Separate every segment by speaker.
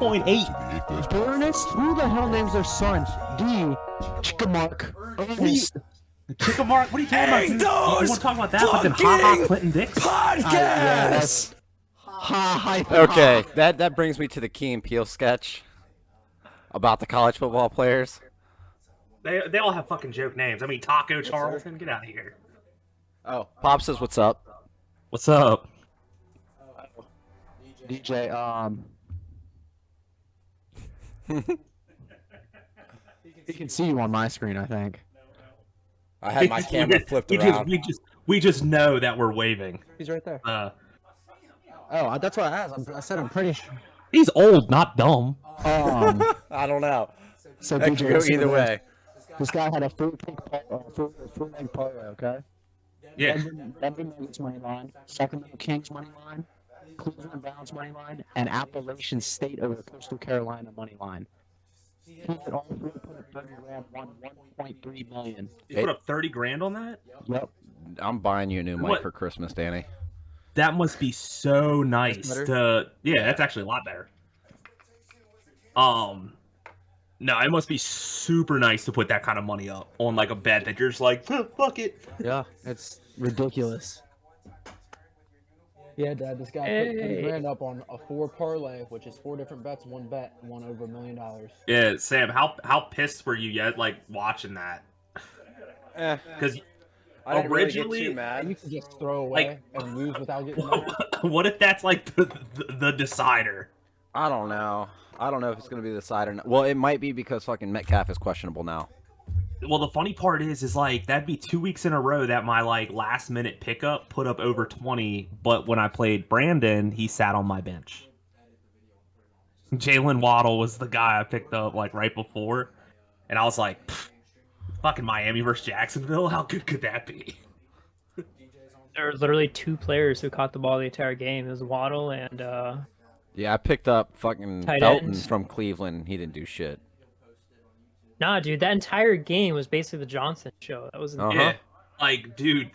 Speaker 1: 0.8.
Speaker 2: Ernest? Who the hell names their son D? Chickamark. Ernest.
Speaker 1: Chickamark? What are you talking about? Dude? You want to talk about that? But then Ha Clinton Dix?
Speaker 3: Podcast.
Speaker 4: Okay, that brings me to the Key and Peele sketch about the college football players.
Speaker 1: They all have fucking joke names. I mean, Taco Charlton, get out of here.
Speaker 4: Oh, Pop says what's up.
Speaker 1: What's up?
Speaker 2: DJ, he can see you on my screen, I think.
Speaker 4: I had my camera flipped around.
Speaker 1: We just know that we're waving.
Speaker 2: He's right there.
Speaker 1: Oh,
Speaker 2: That's what I asked. I said I'm pretty sure.
Speaker 1: He's old, not dumb.
Speaker 4: I don't know.
Speaker 2: So
Speaker 4: That could go either way.
Speaker 2: This guy had a full leg parlay, okay?
Speaker 1: Yeah.
Speaker 2: Denver Nuggets money line, Sacramento Kings money line, Cleveland Browns money line, and Appalachian State over Coastal Carolina money line. He hit all three, put up 30 grand, won 1.3 million.
Speaker 1: You put up 30 grand on that?
Speaker 2: Yep.
Speaker 4: I'm buying you a new mic for Christmas, Danny.
Speaker 1: That must be so nice to. Yeah, that's actually a lot better. No, it must be super nice to put that kind of money up on like a bet that you're just like, fuck it.
Speaker 2: Yeah, it's ridiculous.
Speaker 5: Yeah, Dad, this guy put 30 grand up on a 4 parlay, which is 4 different bets, 1 bet, and won over $1 million.
Speaker 1: Yeah, Sam, how pissed were you yet like watching that? Because
Speaker 4: I didn't really get
Speaker 1: originally,
Speaker 4: too
Speaker 5: And
Speaker 4: mad.
Speaker 5: you can just throw away and lose without getting mad.
Speaker 1: what if that's like the decider?
Speaker 4: I don't know. I don't know if it's going to be the side or not. Well, it might be because fucking Metcalf is questionable now.
Speaker 1: Well, the funny part is like that'd be 2 weeks in a row that my like last minute pickup put up over 20, but when I played Brandon, he sat on my bench. Jalen Waddle was the guy I picked up like right before, and I was like, fucking Miami versus Jacksonville, how good could that be?
Speaker 3: There were literally 2 players who caught the ball the entire game. It was Waddle and
Speaker 4: Yeah, I picked up fucking
Speaker 3: Tight
Speaker 4: Felton
Speaker 3: ends.
Speaker 4: from Cleveland. He didn't do shit.
Speaker 3: nah, dude, that entire game was basically the Johnson show. That was
Speaker 1: Yeah, like dude,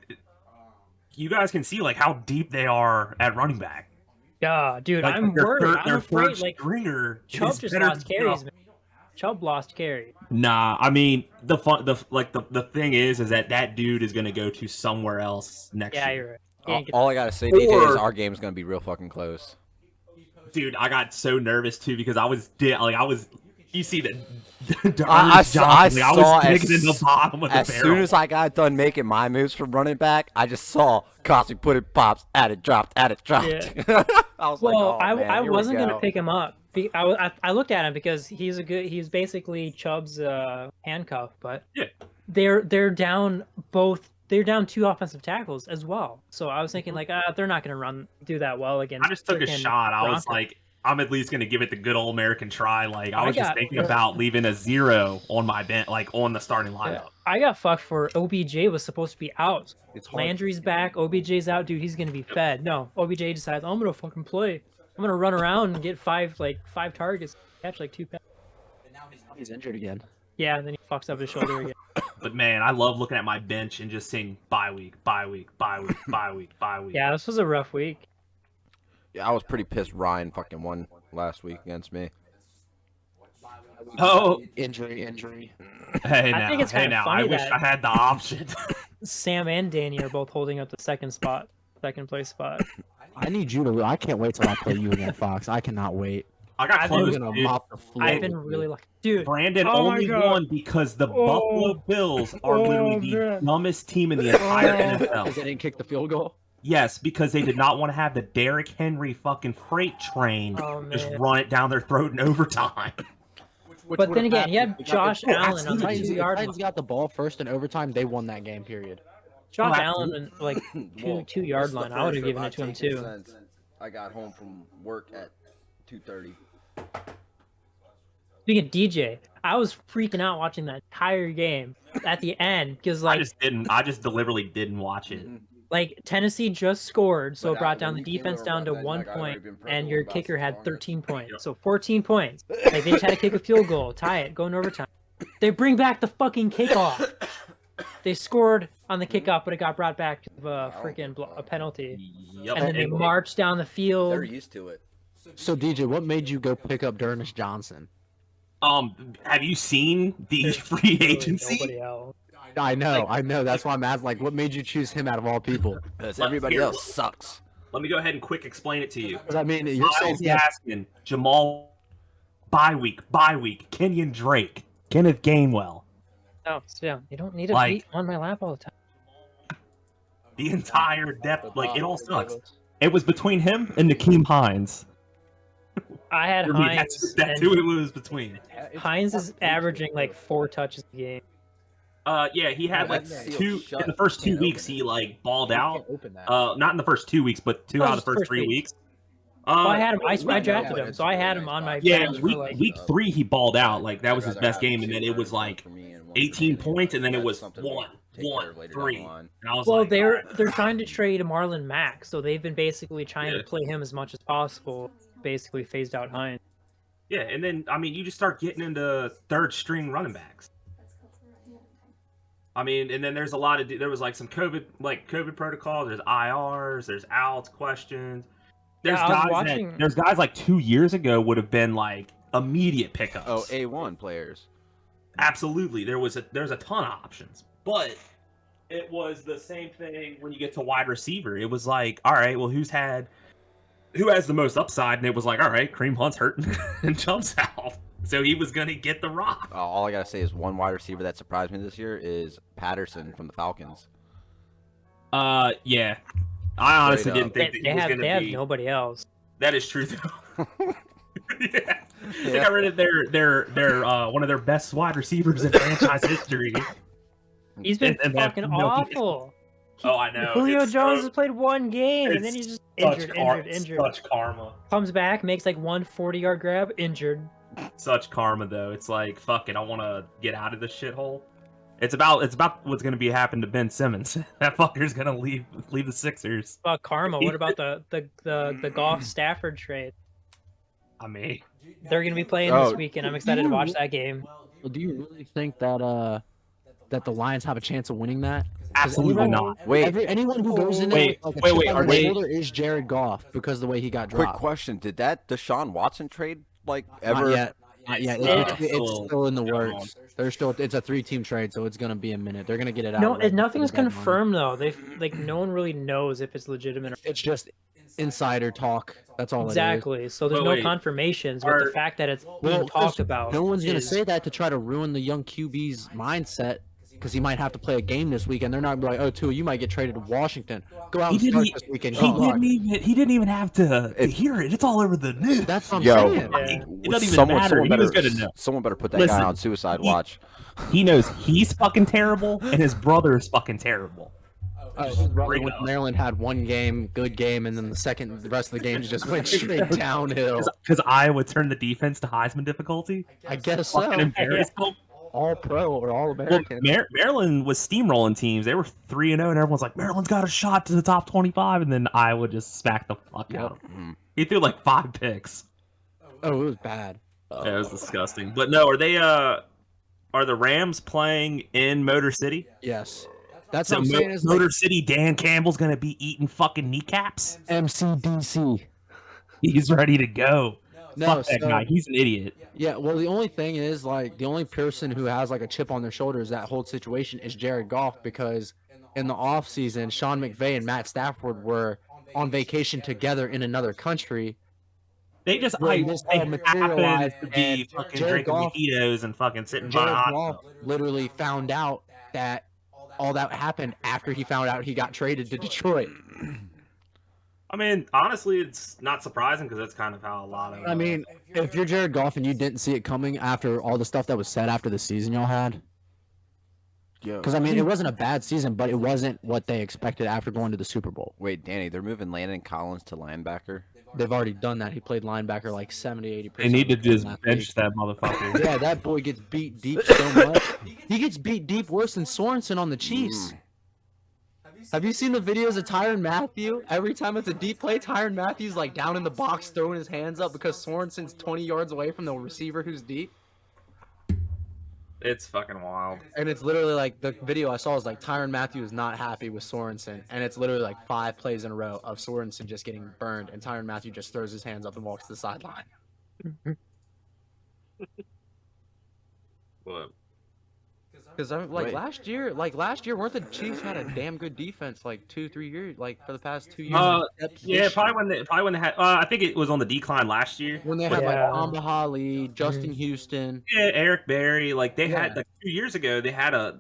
Speaker 1: you guys can see like how deep they are at running back.
Speaker 3: yeah, dude.
Speaker 1: Like,
Speaker 3: I'm
Speaker 1: their
Speaker 3: worried.
Speaker 1: third-
Speaker 3: I'm
Speaker 1: their
Speaker 3: afraid.
Speaker 1: third
Speaker 3: Like
Speaker 1: stringer
Speaker 3: Chubb
Speaker 1: is
Speaker 3: just
Speaker 1: better
Speaker 3: lost
Speaker 1: than-
Speaker 3: carries, man. Chubb lost carry.
Speaker 1: Nah, I mean the thing is that dude is gonna go to somewhere else next
Speaker 3: Yeah,
Speaker 1: year.
Speaker 3: you're right. Can't get-
Speaker 4: All I gotta say, DJ, is
Speaker 1: Or-
Speaker 4: our game's gonna be real fucking close.
Speaker 1: Dude, I got so nervous too because I was you see the
Speaker 4: I saw
Speaker 1: I was
Speaker 4: as,
Speaker 1: digging in the bottom of the
Speaker 4: as
Speaker 1: barrel.
Speaker 4: soon as I got done making my moves from running back, I just saw Cosmic put it, pops, added, dropped, added, dropped.
Speaker 3: Yeah.
Speaker 4: I was like,
Speaker 3: Well,
Speaker 4: oh, man,
Speaker 3: I
Speaker 4: here we
Speaker 3: wasn't
Speaker 4: go.
Speaker 3: gonna pick him up. I looked at him because he's basically Chubb's handcuff, but
Speaker 1: Yeah.
Speaker 3: they're down both. They're down 2 offensive tackles as well. So I was thinking like, they're not gonna do that well against.
Speaker 1: I just took a
Speaker 3: frickin'
Speaker 1: shot. I was
Speaker 3: Broncos.
Speaker 1: like, I'm at least gonna give it the good old American try. Like I
Speaker 3: I
Speaker 1: was just
Speaker 3: got-
Speaker 1: thinking about leaving a 0 on my bench, like on the starting lineup.
Speaker 3: I got fucked for OBJ was supposed to be out.
Speaker 4: It's hard.
Speaker 3: Landry's back. OBJ's out, dude. He's gonna be fed. No, OBJ decides I'm gonna fucking play. I'm gonna run around and get 5 targets, catch like 2 passes.
Speaker 2: He's injured again.
Speaker 3: Yeah, and then he fucks up his shoulder again.
Speaker 1: But man, I love looking at my bench and just seeing bye week, bye week, bye week, bye week, bye week.
Speaker 3: Yeah, this was a rough week.
Speaker 4: Yeah, I was pretty pissed Ryan fucking won last week against me.
Speaker 1: Oh,
Speaker 2: Injury.
Speaker 1: hey
Speaker 3: I
Speaker 1: now,
Speaker 3: think it's
Speaker 1: hey
Speaker 3: kinda
Speaker 1: now. I
Speaker 3: funny
Speaker 1: wish
Speaker 3: that-
Speaker 1: I had the option.
Speaker 3: Sam and Danny are both holding up the second place spot.
Speaker 2: I need you to. I can't wait till I play you again, Fox. I cannot wait.
Speaker 1: I got
Speaker 3: I've been
Speaker 1: close.
Speaker 2: gonna
Speaker 1: Dude.
Speaker 2: mop the floor.
Speaker 3: I've been really lucky, dude.
Speaker 1: Brandon
Speaker 3: Oh my
Speaker 1: only
Speaker 3: God.
Speaker 1: won because the
Speaker 3: Oh.
Speaker 1: Buffalo Bills are literally the
Speaker 3: man.
Speaker 1: dumbest team in the entire
Speaker 2: Because
Speaker 1: NFL.
Speaker 2: they didn't kick the field goal.
Speaker 1: Yes, because they did not want to have the Derrick Henry fucking freight train
Speaker 3: Oh,
Speaker 1: just
Speaker 3: man.
Speaker 1: run it down their throat in overtime.
Speaker 3: But then again, you had Josh
Speaker 2: Oh,
Speaker 3: Allen on the
Speaker 2: Titans
Speaker 3: 2-yard
Speaker 2: Titans
Speaker 3: line.
Speaker 2: got the ball first in overtime. They won that game. Period.
Speaker 3: Josh
Speaker 1: Oh,
Speaker 3: Allen and like two yard line. I would have given it to him too.
Speaker 4: I got home from work at 2:30.
Speaker 3: Speaking of DJ, I was freaking out watching that entire game at the end because
Speaker 1: I just deliberately didn't watch it.
Speaker 3: like Tennessee just scored, so
Speaker 4: But
Speaker 3: it brought
Speaker 4: when
Speaker 3: down the
Speaker 4: you came
Speaker 3: defense
Speaker 4: over
Speaker 3: down to
Speaker 4: about that,
Speaker 3: 1
Speaker 4: like, I'd already
Speaker 3: point,
Speaker 4: been
Speaker 3: and
Speaker 4: pregnant
Speaker 3: your
Speaker 4: about
Speaker 3: kicker had
Speaker 4: 6
Speaker 3: 13 points,
Speaker 1: Yep.
Speaker 3: so 14 points. Like they just had to kick a field goal, tie it, go in overtime. They bring back the fucking kickoff. They scored on the kickoff, but it got brought back to a freaking a penalty.
Speaker 1: Yep.
Speaker 3: And then they marched down the
Speaker 4: They're
Speaker 3: field.
Speaker 4: used to it.
Speaker 2: So DJ, what made you go pick up Dernis Johnson?
Speaker 1: Have you seen the
Speaker 3: There's
Speaker 1: free
Speaker 3: Really
Speaker 1: agency?
Speaker 3: nobody else.
Speaker 2: I know. That's why I'm asking. Like, what made you choose him out of all people?
Speaker 4: Because
Speaker 1: Let-
Speaker 4: everybody
Speaker 1: here,
Speaker 4: else sucks.
Speaker 1: Let me go ahead and quick explain it to you.
Speaker 2: Because I mean, you're saying
Speaker 1: Miles Gaskin, Jamal, bye week, Kenyon Drake, Kenneth Gainwell.
Speaker 3: No, yeah, you don't need to
Speaker 1: Like-
Speaker 3: be on my lap all the time.
Speaker 1: The entire depth, like it all
Speaker 5: The
Speaker 1: sucks.
Speaker 5: Davis.
Speaker 1: It was between him and Nakeem Hines.
Speaker 3: I had
Speaker 1: For me,
Speaker 3: Hines.
Speaker 1: that's
Speaker 3: and
Speaker 1: who it was between.
Speaker 3: Hines is averaging like 4 touches a game.
Speaker 1: Yeah, he had like
Speaker 4: That's sealed
Speaker 1: two
Speaker 4: shut.
Speaker 1: in the first 2
Speaker 4: Can't
Speaker 1: weeks.
Speaker 4: open
Speaker 1: He like balled
Speaker 5: You
Speaker 1: out.
Speaker 5: can't open that.
Speaker 1: Not in the first 2 weeks, but two
Speaker 3: Oh,
Speaker 1: out of
Speaker 3: just
Speaker 1: the first
Speaker 3: first
Speaker 1: 3
Speaker 3: week.
Speaker 1: weeks.
Speaker 3: Well, I had him. I
Speaker 1: week-
Speaker 3: drafted him, so I had him on my
Speaker 1: Yeah,
Speaker 3: bench for
Speaker 1: week
Speaker 3: like.
Speaker 1: week 3 he balled out. Like that was his best game, and then it was like 18 points, and then it was 1, 3. And I was
Speaker 3: Well,
Speaker 1: like,
Speaker 3: they're trying to trade Marlon Mack, so they've been basically trying
Speaker 1: Yeah.
Speaker 3: to play him as much as possible. Basically phased out Hines.
Speaker 1: yeah, and then I mean, you just start getting into third string running backs. I mean, and then there's a lot of there was like some COVID protocol. There's IRs, there's outs, questions. There's
Speaker 3: Yeah, I was
Speaker 1: guys
Speaker 3: watching-
Speaker 1: there's guys like 2 years ago would have been like immediate pickups.
Speaker 4: Oh, A1 players.
Speaker 1: Absolutely, there's a ton of options, but it was the same thing when you get to wide receiver. It was like, all right, well, who has the most upside? And it was like, all right, Kareem Hunt's hurt and jumps out, so he was gonna get the rock.
Speaker 4: All I gotta say is one wide receiver that surprised me this year is Patterson from the Falcons.
Speaker 1: Yeah, I honestly
Speaker 4: Straight
Speaker 1: didn't
Speaker 4: up.
Speaker 1: think that
Speaker 3: They
Speaker 1: he was
Speaker 3: have
Speaker 1: gonna
Speaker 3: they have
Speaker 1: be.
Speaker 3: nobody else.
Speaker 1: That is true though. Yeah. They got rid of their one of their best wide receivers in franchise history.
Speaker 3: He's been
Speaker 1: And they have
Speaker 3: fucking
Speaker 1: no-
Speaker 3: awful.
Speaker 1: Oh, I know.
Speaker 3: Julio
Speaker 1: It's
Speaker 3: Jones
Speaker 1: so-
Speaker 3: has played 1 game, and then
Speaker 1: it's
Speaker 3: he's just
Speaker 1: such
Speaker 3: injured.
Speaker 1: Such karma.
Speaker 3: Comes back, makes like 1 40-yard grab, injured.
Speaker 1: Such karma though. It's like, fuck it, I want to get out of this shithole. It's about what's going to be happening to Ben Simmons. That fucker's going to leave the Sixers.
Speaker 3: About karma. What about the Goff Stafford trade?
Speaker 1: I mean,
Speaker 3: They're gonna be playing
Speaker 4: Oh.
Speaker 3: this weekend. I'm excited to watch that game.
Speaker 2: Well, do you really think that that the Lions have a chance of winning that?
Speaker 1: absolutely
Speaker 2: anyone-
Speaker 1: not.
Speaker 4: Wait,
Speaker 2: Anyone who goes in there
Speaker 1: Wait,
Speaker 2: with like a
Speaker 1: wait,
Speaker 2: chip
Speaker 1: wait,
Speaker 2: on
Speaker 1: are
Speaker 2: their
Speaker 1: they-
Speaker 2: shoulder is Jared Goff because of the way he got
Speaker 4: quick
Speaker 2: dropped.
Speaker 4: question: did that Deshaun Watson trade like
Speaker 2: Not
Speaker 4: ever?
Speaker 2: yet. Not yet.
Speaker 3: Yeah.
Speaker 2: It's still in the
Speaker 1: Going
Speaker 2: works. It's a 3-team trade, so it's gonna be a minute. They're gonna get it out.
Speaker 3: No,
Speaker 2: right before
Speaker 3: nothing's
Speaker 2: the deadline.
Speaker 3: confirmed though. No one really knows if it's legitimate. Or...
Speaker 2: It's just insider talk. That's all
Speaker 3: Exactly. So there's
Speaker 1: Wait,
Speaker 3: no
Speaker 1: wait.
Speaker 3: confirmations, but the
Speaker 1: Are-
Speaker 3: fact that it's
Speaker 2: Well,
Speaker 3: being talked
Speaker 2: 'cause
Speaker 3: about.
Speaker 2: No one's gonna
Speaker 3: is-
Speaker 2: say that to try to ruin the young QB's mindset because he might have to play a game this weekend. They're not gonna be like, oh, Tua, you might get traded to Washington. Go out
Speaker 1: He
Speaker 2: and start
Speaker 1: didn't-
Speaker 2: this weekend.
Speaker 1: He
Speaker 2: Good luck.
Speaker 1: didn't even have to
Speaker 4: If-
Speaker 1: hear it. It's all over the news.
Speaker 2: That's what I'm
Speaker 4: Yo,
Speaker 2: saying.
Speaker 3: Yeah.
Speaker 1: It doesn't even matter. He was gonna know.
Speaker 4: Someone better put that
Speaker 1: Listen,
Speaker 4: guy on suicide
Speaker 1: he-
Speaker 4: watch.
Speaker 1: He knows he's fucking terrible, and his brother is fucking terrible.
Speaker 2: His brother
Speaker 1: Bring
Speaker 2: with
Speaker 1: it up.
Speaker 2: Maryland had one good game, and then the rest of the games just went straight downhill.
Speaker 1: Because Iowa turned the defense to Heisman difficulty.
Speaker 2: I guess
Speaker 1: Fucking
Speaker 2: so.
Speaker 1: embarrassed them.
Speaker 2: All pro or all
Speaker 1: Well,
Speaker 2: American.
Speaker 1: Maryland was steamrolling teams. They were 3-0, and everyone's like, Maryland's got a shot to the top 25, and then Iowa just smacked the fuck
Speaker 2: Yep.
Speaker 1: out of him.
Speaker 4: Mhm.
Speaker 1: He threw like 5 picks.
Speaker 2: Oh, it was bad.
Speaker 1: Yeah, it was disgusting. But no, are the Rams playing in Motor City?
Speaker 2: Yes. That's
Speaker 1: So
Speaker 2: what I'm saying. Is
Speaker 1: Motor City, Dan Campbell's gonna be eating fucking kneecaps.
Speaker 2: MCDC.
Speaker 1: He's ready to go.
Speaker 2: No,
Speaker 1: Fuck that
Speaker 2: so-
Speaker 1: guy. He's an idiot.
Speaker 2: Yeah, well, the only thing is, like, the only person who has, like, a chip on their shoulders that whole situation is Jared Goff because in the offseason, Sean McVay and Matt Stafford were on vacation together in another country.
Speaker 1: They just
Speaker 2: When
Speaker 1: they
Speaker 2: this all
Speaker 1: happen
Speaker 2: materialized
Speaker 1: to be
Speaker 2: and
Speaker 1: fucking
Speaker 2: Jared
Speaker 1: drinking
Speaker 2: Goff-
Speaker 1: mojitos and fucking sitting by
Speaker 2: Jared
Speaker 1: hot
Speaker 2: Goff
Speaker 1: tub.
Speaker 2: literally found out that all that happened after he found out he got traded to Detroit.
Speaker 1: I mean, honestly, it's not surprising because that's kind of how a lot of.
Speaker 2: I mean, if you're Jared Goff and you didn't see it coming after all the stuff that was said after the season y'all had,
Speaker 4: Yo,
Speaker 2: because I mean, it wasn't a bad season, but it wasn't what they expected after going to the Super Bowl.
Speaker 4: wait, Danny, they're moving Landon Collins to linebacker.
Speaker 2: They've already done that. He played linebacker like 70-80%.
Speaker 1: they need to just
Speaker 2: last
Speaker 1: bench
Speaker 2: week.
Speaker 1: that motherfucker.
Speaker 2: Yeah, that boy gets beat deep so much. He gets beat deep worse than Sorensen on the Chiefs. Have you seen the videos of Tyrann Mathieu? Every time it's a deep play, Tyrann Mathieu's like down in the box throwing his hands up because Sorensen's 20 yards away from the receiver who's deep.
Speaker 1: It's fucking wild.
Speaker 5: And it's literally like the video I saw is like Tyrann Matthew is not happy with Sorensen, and it's literally like 5 plays in a row of Sorensen just getting burned, and Tyrann Matthew just throws his hands up and walks to the sideline.
Speaker 1: But
Speaker 5: Because
Speaker 4: Wait.
Speaker 5: last year, weren't the Chiefs had a damn good defense like 2-3 years, like for the past 2 years? Except
Speaker 1: yeah,
Speaker 5: this
Speaker 1: probably
Speaker 5: year,
Speaker 1: when they had. I think it was on the decline last year.
Speaker 5: when they had like
Speaker 3: Yeah.
Speaker 5: Amba Hali, Justin Houston.
Speaker 1: Yeah, Eric Berry. Like they
Speaker 5: Yeah.
Speaker 1: had like 2 years ago, they had a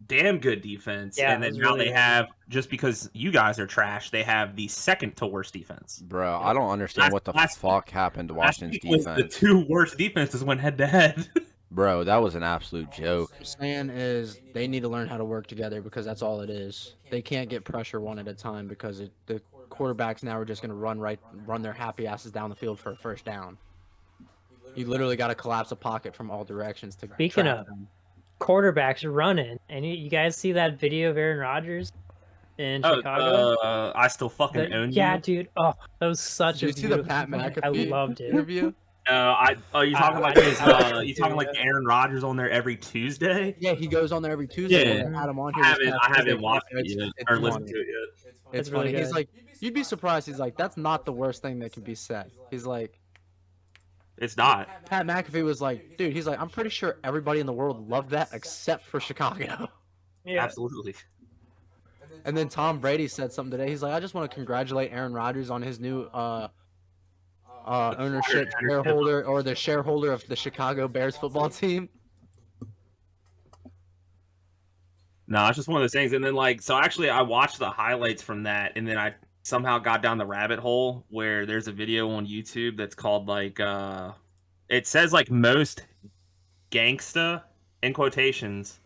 Speaker 1: damn good defense,
Speaker 3: Yeah,
Speaker 1: and
Speaker 3: it
Speaker 1: then
Speaker 3: was
Speaker 1: now
Speaker 3: really
Speaker 1: they
Speaker 3: good.
Speaker 1: have, just because you guys are trash, they have the second to worst defense.
Speaker 4: Bro, I don't understand what the
Speaker 1: Last-
Speaker 4: fuck happened to
Speaker 1: Last
Speaker 4: Washington's
Speaker 1: week was the
Speaker 4: defense.
Speaker 1: 2 worst defenses went head to head.
Speaker 4: Bro, that was an absolute joke.
Speaker 5: What I'm saying is they need to learn how to work together because that's all it is. They can't get pressure one at a time because the quarterbacks now are just going to run their happy asses down the field for a first down. You literally got to collapse a pocket from all directions to
Speaker 3: Speaking
Speaker 5: trap
Speaker 3: of-
Speaker 5: them.
Speaker 3: Quarterbacks running, and you guys see that video of Aaron Rodgers in Chicago?
Speaker 1: I still fucking
Speaker 3: The-
Speaker 1: own
Speaker 3: yeah,
Speaker 1: you.
Speaker 3: dude. Oh, that was such
Speaker 5: Did you
Speaker 3: a
Speaker 5: see the
Speaker 3: beautiful
Speaker 5: Pat
Speaker 3: moment.
Speaker 5: McAfee
Speaker 3: I loved it.
Speaker 5: interview?
Speaker 1: You talking like
Speaker 3: I-
Speaker 1: this?
Speaker 3: I-
Speaker 1: You talking like Aaron Rodgers on there every Tuesday?
Speaker 5: Yeah, he goes on there every Tuesday.
Speaker 1: Yeah.
Speaker 5: And they had him on
Speaker 1: I
Speaker 5: here. this
Speaker 1: haven't,
Speaker 5: past
Speaker 1: I haven't
Speaker 5: Tuesday.
Speaker 1: watched it
Speaker 5: It's-
Speaker 1: yet
Speaker 5: it's
Speaker 1: or listened
Speaker 5: funny.
Speaker 1: to it yet.
Speaker 5: It's
Speaker 3: It's really
Speaker 5: funny. He's
Speaker 3: good.
Speaker 5: like, you'd be surprised. He's like, that's not the worst thing that can be said. He's like,
Speaker 1: It's not.
Speaker 5: Pat McAfee was like, dude, he's like, I'm pretty sure everybody in the world loved that except for Chicago.
Speaker 3: Yeah.
Speaker 1: Absolutely.
Speaker 5: And then Tom Brady said something today. He's like, I just want to congratulate Aaron Rodgers on his new ownership shareholder or the shareholder of the Chicago Bears football team.
Speaker 1: No, it's just one of those things. And then so actually I watched the highlights from that, and then I somehow got down the rabbit hole where there's a video on YouTube that's called it says like most gangsta in quotations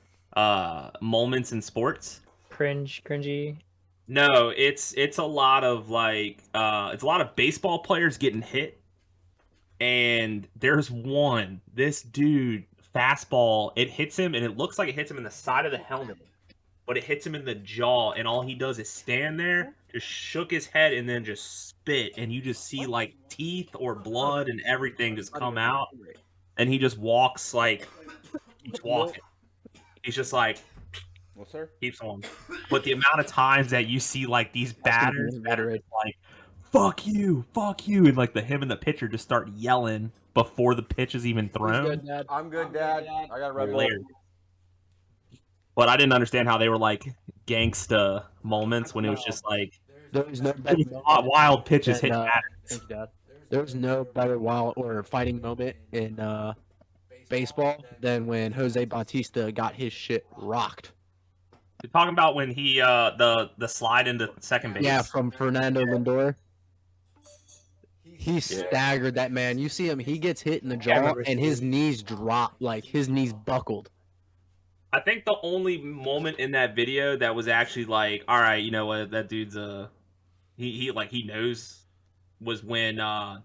Speaker 1: moments in sports.
Speaker 3: Cringy.
Speaker 1: No, it's a lot of it's a lot of baseball players getting hit. And there's one, this dude, fastball, it hits him and it looks like it hits him in the side of the helmet, but it hits him in the jaw, and all he does is stand there, just shook his head and then just spit, and you just see like teeth or blood and everything just come out, and he just walks keeps walking. He's just like
Speaker 4: Well, sir?
Speaker 1: keeps on. But the amount of times that you see like these batters that are
Speaker 5: Veteran.
Speaker 1: like fuck you, and like him and the pitcher just start yelling before the pitch is even thrown.
Speaker 5: Dad.
Speaker 4: I'm good, Dad. I got a Red Bull.
Speaker 1: Hilarious. But I didn't understand how they were like gangsta moments when it was just like
Speaker 5: There's no better
Speaker 1: wild pitches
Speaker 5: than,
Speaker 1: hitting batters.
Speaker 5: Thank you, Dad. There's no better wild or fighting moment in baseball than when Jose Bautista got his shit rocked.
Speaker 1: You're talking about when he the slide into second base.
Speaker 5: Yeah, from Fernando Lindor. He staggered that man. You see him, he gets hit in the
Speaker 3: I
Speaker 5: jaw
Speaker 3: remember
Speaker 5: and his knees drop, like his knees buckled.
Speaker 1: I think the only moment in that video that was actually like, all right, you know what, that dude's he knows, was when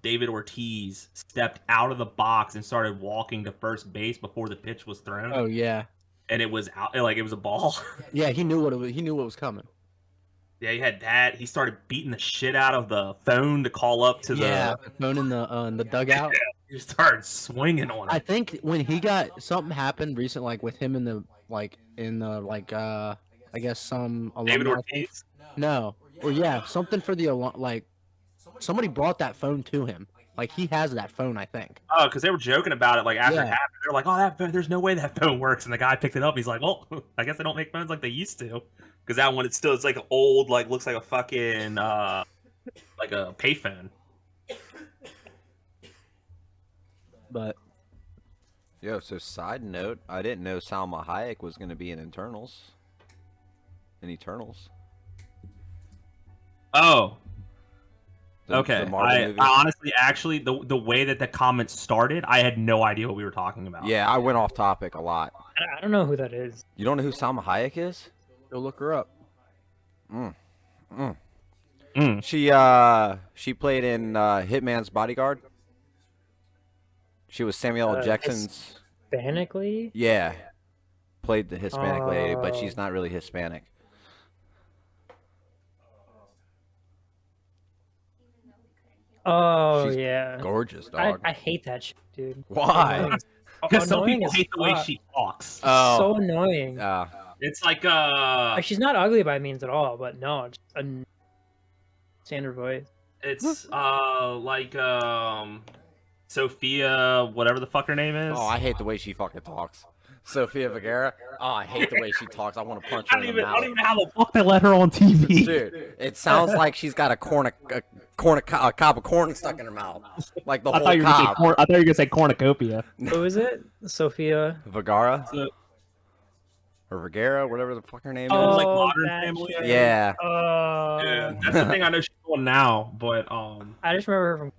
Speaker 1: David Ortiz stepped out of the box and started walking to first base before the pitch was thrown,
Speaker 5: Oh yeah.
Speaker 1: and it was out, like it was a ball.
Speaker 5: Yeah, he knew what it was. He knew what was coming.
Speaker 1: Yeah, he had that. He started beating the shit out of the phone to call up to
Speaker 5: Yeah, phone in the dugout.
Speaker 1: He started swinging on
Speaker 5: I
Speaker 1: it.
Speaker 5: think when he got something happened recently, like with him in the I guess some
Speaker 1: David
Speaker 5: alumni thing.
Speaker 1: Ortiz.
Speaker 5: No, or yeah, something for the somebody brought that phone to him. Like he has that phone, I think.
Speaker 1: Oh, because they were joking about it. Like after it
Speaker 5: Yeah.
Speaker 1: happened, they're like, "Oh, that phone, there's no way that phone works." And the guy picked it up. He's like, "Well, I guess they don't make phones like they used to." Because that one, it's like an old, like looks like a fucking like a payphone.
Speaker 5: But
Speaker 4: Yo, so side note, I didn't know Salma Hayek was going to be in Eternals. In Eternals.
Speaker 1: Oh,
Speaker 4: The
Speaker 1: okay.
Speaker 4: Marvel movie.
Speaker 1: I honestly, actually, the way that the comments started, I had no idea what we were talking about.
Speaker 4: Yeah, I went off topic a lot.
Speaker 3: I don't know who that is.
Speaker 4: You don't know who Salma Hayek is?
Speaker 5: go look her up.
Speaker 4: She played in Hitman's Bodyguard. She was Samuel L. Jackson's.
Speaker 3: Hispanically?
Speaker 4: Yeah, played the Hispanic lady, but
Speaker 3: Oh.
Speaker 4: she's not really Hispanic.
Speaker 3: Oh
Speaker 4: She's
Speaker 3: yeah.
Speaker 4: Gorgeous dog.
Speaker 3: I hate that shit, dude.
Speaker 4: Why?
Speaker 3: Annoying.
Speaker 1: Because some
Speaker 3: Annoying
Speaker 1: people
Speaker 3: as
Speaker 1: hate the way
Speaker 3: fuck.
Speaker 1: she talks.
Speaker 4: Oh.
Speaker 3: So annoying.
Speaker 1: It's like
Speaker 3: Like, she's not ugly by means at all, but no, just a standard voice.
Speaker 1: it's like Sophia, whatever the fuck her name is.
Speaker 4: Oh, I hate the way she fucking talks. Sofia Vergara. Oh, I hate the way she talks. I want to punch her in the
Speaker 1: I
Speaker 4: mouth.
Speaker 1: don't even know how the fuck they let her on TV.
Speaker 4: Dude, it sounds like she's got a cob of corn stuck in her mouth, like the
Speaker 2: I
Speaker 4: whole
Speaker 2: thought you were gonna say
Speaker 4: cob.
Speaker 2: I thought you were gonna say cornucopia.
Speaker 3: Who is it? Sophia.
Speaker 4: Vergara
Speaker 1: So-
Speaker 4: or Vergara, whatever the fuck her name
Speaker 3: Oh,
Speaker 1: like Modern
Speaker 3: that
Speaker 1: Family?
Speaker 3: chick.
Speaker 4: Yeah.
Speaker 1: Yeah, that's the thing I know she's on now, but
Speaker 3: I just remember her from.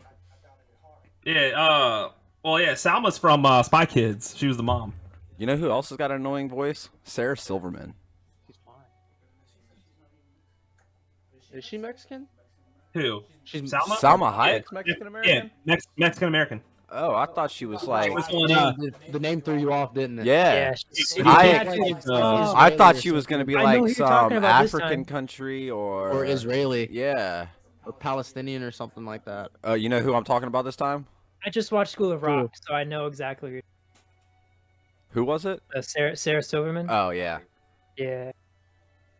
Speaker 1: yeah, well yeah, Salma's from Spy Kids. She was the mom.
Speaker 4: is. You know who else has got an annoying voice? Sarah Silverman.
Speaker 5: Is she Mexican?
Speaker 1: Who?
Speaker 5: She's
Speaker 1: Salma?
Speaker 4: Salma Hayek's
Speaker 1: Yeah,
Speaker 4: Mexican
Speaker 1: Yeah,
Speaker 4: American.
Speaker 1: Mexican American.
Speaker 4: Oh, I thought she was like.
Speaker 1: She was on,
Speaker 5: Yeah, the name threw you off, didn't it?
Speaker 4: Yeah.
Speaker 3: Yeah, she's
Speaker 4: I- I thought she was gonna be
Speaker 3: I know who
Speaker 4: like
Speaker 3: you're
Speaker 4: some
Speaker 3: talking about this
Speaker 4: African
Speaker 3: time.
Speaker 4: country or
Speaker 5: Or Israeli
Speaker 4: Yeah.
Speaker 5: or Palestinian or something like that.
Speaker 4: You know who I'm talking about this time?
Speaker 3: I just watched School of Rock, so I know exactly.
Speaker 4: Who was it?
Speaker 3: Sarah Silverman.
Speaker 4: Oh yeah.
Speaker 3: Yeah.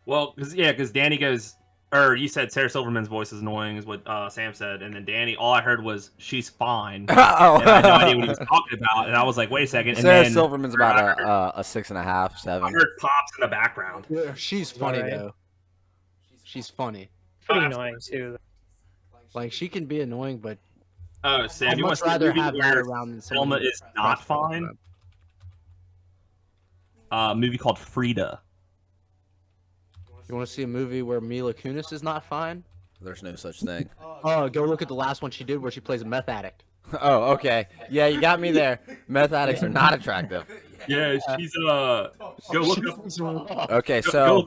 Speaker 1: Well, because Danny goes, or you said Sarah Silverman's voice is annoying, is what Sam said, and then Danny, all I heard was she's fine. And I had no idea what he was talking about, and I was like, wait a second. And
Speaker 4: Sarah
Speaker 1: then
Speaker 4: Silverman's
Speaker 1: I
Speaker 4: about
Speaker 1: heard-
Speaker 4: a 6.5,
Speaker 1: I
Speaker 4: 7.
Speaker 1: heard pops in the background.
Speaker 5: Yeah, she's funny
Speaker 3: Alright.
Speaker 5: though. She's funny.
Speaker 3: Pretty
Speaker 1: Oh,
Speaker 3: annoying too.
Speaker 5: Like she can be annoying, but
Speaker 1: Oh, Sam,
Speaker 5: I'd
Speaker 1: you want
Speaker 5: much
Speaker 1: to see a
Speaker 5: rather
Speaker 1: movie
Speaker 5: have that
Speaker 1: where
Speaker 5: around than
Speaker 1: Selma
Speaker 5: someone
Speaker 1: is not fine? A movie called Frida.
Speaker 5: You want to see a movie where Mila Kunis is not fine?
Speaker 4: There's no such thing.
Speaker 5: Oh, go look at the last one she did where she plays a meth addict.
Speaker 4: Oh, okay. Yeah, you got me there. Meth addicts are not attractive.
Speaker 1: Yeah, she's go look up.
Speaker 4: Okay,
Speaker 1: Go
Speaker 4: so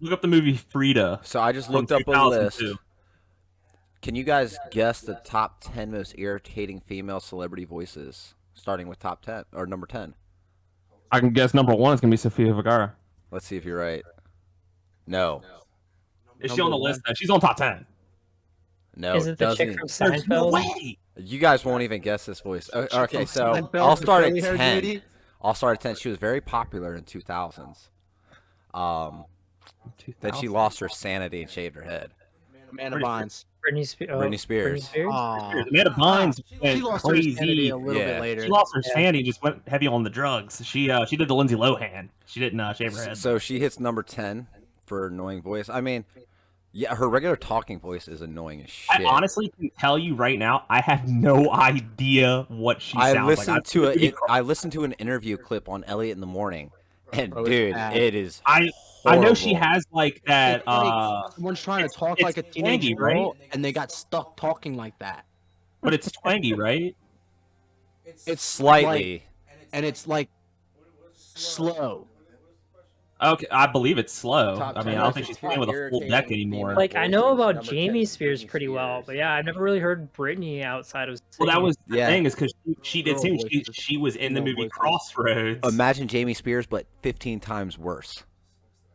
Speaker 1: look up the movie Frida.
Speaker 4: I just
Speaker 1: from
Speaker 4: looked up a list.
Speaker 1: 2002.
Speaker 4: Can you guys guess the top 10 most irritating female celebrity voices, starting with top 10 or number 10?
Speaker 1: I can guess number one is gonna be Sofia Vergara.
Speaker 4: Let's see if you're right. No.
Speaker 1: Is she on the list? Though? She's on top 10.
Speaker 4: No,
Speaker 3: Is it the
Speaker 4: doesn't
Speaker 3: chick
Speaker 4: even-
Speaker 3: from
Speaker 1: There's no
Speaker 3: Seinfeld?
Speaker 1: way.
Speaker 4: You guys won't even guess this voice. Okay, so
Speaker 5: Seinfeld,
Speaker 4: I'll
Speaker 5: the
Speaker 4: start at
Speaker 5: curly-haired
Speaker 4: 10.
Speaker 5: lady?
Speaker 4: I'll start at 10. She was very popular in 2000s. Then she lost her sanity and shaved her head.
Speaker 5: Amanda
Speaker 1: Pretty
Speaker 5: Bynes.
Speaker 3: Britney Spears.
Speaker 4: Britney Spears.
Speaker 5: Aw.
Speaker 1: Amanda Bynes
Speaker 5: She
Speaker 1: went
Speaker 5: lost her sanity
Speaker 1: crazy.
Speaker 5: a little
Speaker 4: Yeah.
Speaker 5: bit later.
Speaker 1: She lost her sanity and just went heavy on the drugs. She did the Lindsay Lohan. She didn't shave her head.
Speaker 4: So she hits number 10 for annoying voice. I mean, yeah, her regular talking voice is annoying as shit.
Speaker 1: I honestly can tell you right now, I have no idea what she
Speaker 4: I
Speaker 1: sounds
Speaker 4: listened
Speaker 1: like.
Speaker 4: to I listened to an interview clip on Elliot in the Morning, and
Speaker 5: Bro, it's
Speaker 4: dude,
Speaker 5: bad.
Speaker 4: it is.
Speaker 1: I know she
Speaker 4: horrible.
Speaker 1: has like that.
Speaker 5: It's like someone's trying to talk
Speaker 1: it's
Speaker 5: like a teenage
Speaker 1: twangy,
Speaker 5: girl,
Speaker 1: right?
Speaker 5: and they got stuck talking like that.
Speaker 1: But it's twangy, right?
Speaker 5: It's
Speaker 4: Slightly.
Speaker 5: and it's like slow.
Speaker 1: Okay, I believe it's slow.
Speaker 4: Top
Speaker 1: I mean,
Speaker 4: 10
Speaker 1: I don't think she's playing with a full
Speaker 4: irritating
Speaker 1: deck anymore.
Speaker 4: female
Speaker 3: Like I know
Speaker 4: voices.
Speaker 3: about
Speaker 4: Number
Speaker 3: Jamie
Speaker 4: 10,
Speaker 3: Spears
Speaker 4: Britney
Speaker 3: pretty well,
Speaker 4: Spears.
Speaker 3: but yeah, I've never really heard Britney outside of.
Speaker 1: Well, that
Speaker 3: singing.
Speaker 1: was the
Speaker 4: Yeah.
Speaker 1: thing is because she did
Speaker 5: Girl
Speaker 1: sing.
Speaker 5: voices.
Speaker 1: She was in the
Speaker 5: Female
Speaker 1: movie
Speaker 5: voices.
Speaker 1: Crossroads.
Speaker 4: Imagine Jamie Spears, but 15 times worse.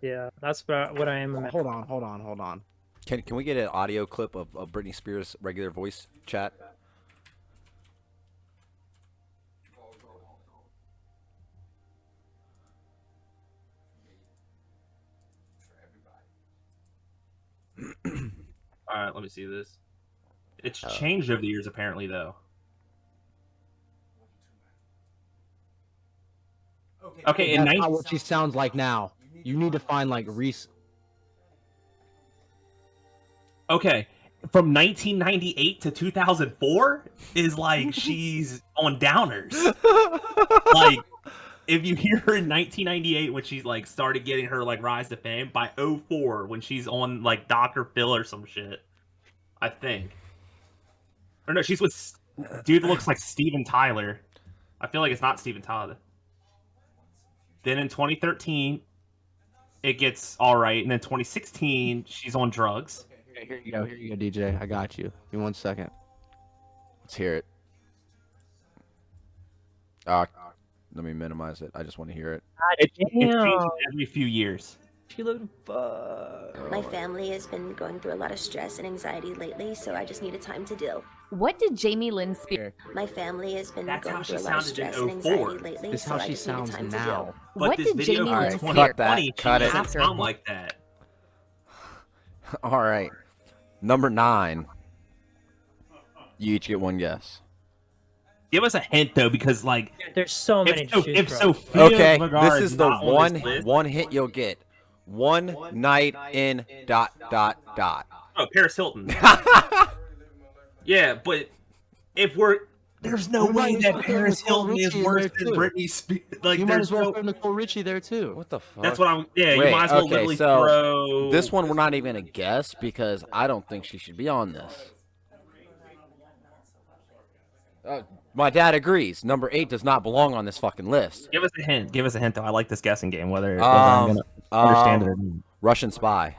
Speaker 3: Yeah, that's what I am.
Speaker 5: Hold on.
Speaker 4: Can we get an audio clip of Britney Spears' regular voice chat?
Speaker 1: All right, let me see this. It's
Speaker 4: Oh.
Speaker 1: changed over the years, apparently, though. Okay, in
Speaker 5: That's not
Speaker 1: 19
Speaker 5: what she sounds like now. You need to find like Reese.
Speaker 1: okay, from 1998 to 2004 is like she's on downers. Like, if you hear her in 1998 when she's like started getting her like rise to fame, by 04 when she's on like Dr. Phil or some shit, I think. Or no, she's with dude that looks like Steven Tyler. I feel like it's not Steven Tyler. Then in 2013, it gets all right, and then 2016, she's on drugs.
Speaker 5: Okay, here you go, DJ. I got you. Give me 1 second.
Speaker 4: Let's hear it. Let me minimize it. I just want to hear it.
Speaker 1: It changes
Speaker 3: Damn.
Speaker 1: every few years.
Speaker 3: She looked fucked.
Speaker 6: My family has been going through a lot of stress and anxiety lately, so I just needed time to deal.
Speaker 7: What did Jamie Lynn Spears?
Speaker 6: My family has been
Speaker 1: That's how
Speaker 6: going
Speaker 1: she
Speaker 6: through a lot of
Speaker 1: sounded in
Speaker 6: stress and
Speaker 1: 04.
Speaker 6: anxiety lately,
Speaker 5: This is
Speaker 6: so
Speaker 5: how
Speaker 6: I
Speaker 5: she
Speaker 6: just needed
Speaker 5: sounds
Speaker 6: time to
Speaker 5: now.
Speaker 6: deal.
Speaker 1: But
Speaker 7: What
Speaker 1: this
Speaker 7: did
Speaker 1: video
Speaker 7: Jamie
Speaker 1: from
Speaker 7: Lynn
Speaker 1: 2020,
Speaker 7: Spears?
Speaker 4: Cut it.
Speaker 1: she doesn't
Speaker 7: After
Speaker 1: sound
Speaker 7: her-
Speaker 1: like that.
Speaker 4: All right. Number 9. You each get one guess.
Speaker 1: Give us a hint though, because like
Speaker 3: There's so many to choose
Speaker 1: if
Speaker 3: from.
Speaker 1: Sophia
Speaker 4: Okay,
Speaker 1: Vergara
Speaker 4: this is the
Speaker 1: not on this
Speaker 4: one
Speaker 1: list-
Speaker 4: hint you'll get. One night in ...
Speaker 1: Oh, Paris Hilton. Yeah, but if we're there's no
Speaker 5: You might
Speaker 1: way
Speaker 5: as
Speaker 1: that
Speaker 5: well
Speaker 1: Paris
Speaker 5: throw
Speaker 1: Hilton is
Speaker 5: Richie in
Speaker 1: worse
Speaker 5: there,
Speaker 1: than
Speaker 5: too.
Speaker 1: Britney Spears. Like
Speaker 5: You might
Speaker 1: there's
Speaker 5: as well
Speaker 1: no.
Speaker 5: throw Nicole Richie there too.
Speaker 4: What the fuck?
Speaker 1: That's what I'm. Yeah,
Speaker 4: Wait,
Speaker 1: you might as well
Speaker 4: okay,
Speaker 1: literally
Speaker 4: so
Speaker 1: throw
Speaker 4: This one we're not even a guess because I don't think she should be on this. My dad agrees. Number 8 does not belong on this fucking list.
Speaker 1: Give us a hint. Give us a hint though. I like this guessing game. Whether I'm gonna understand it or not.
Speaker 4: Russian spy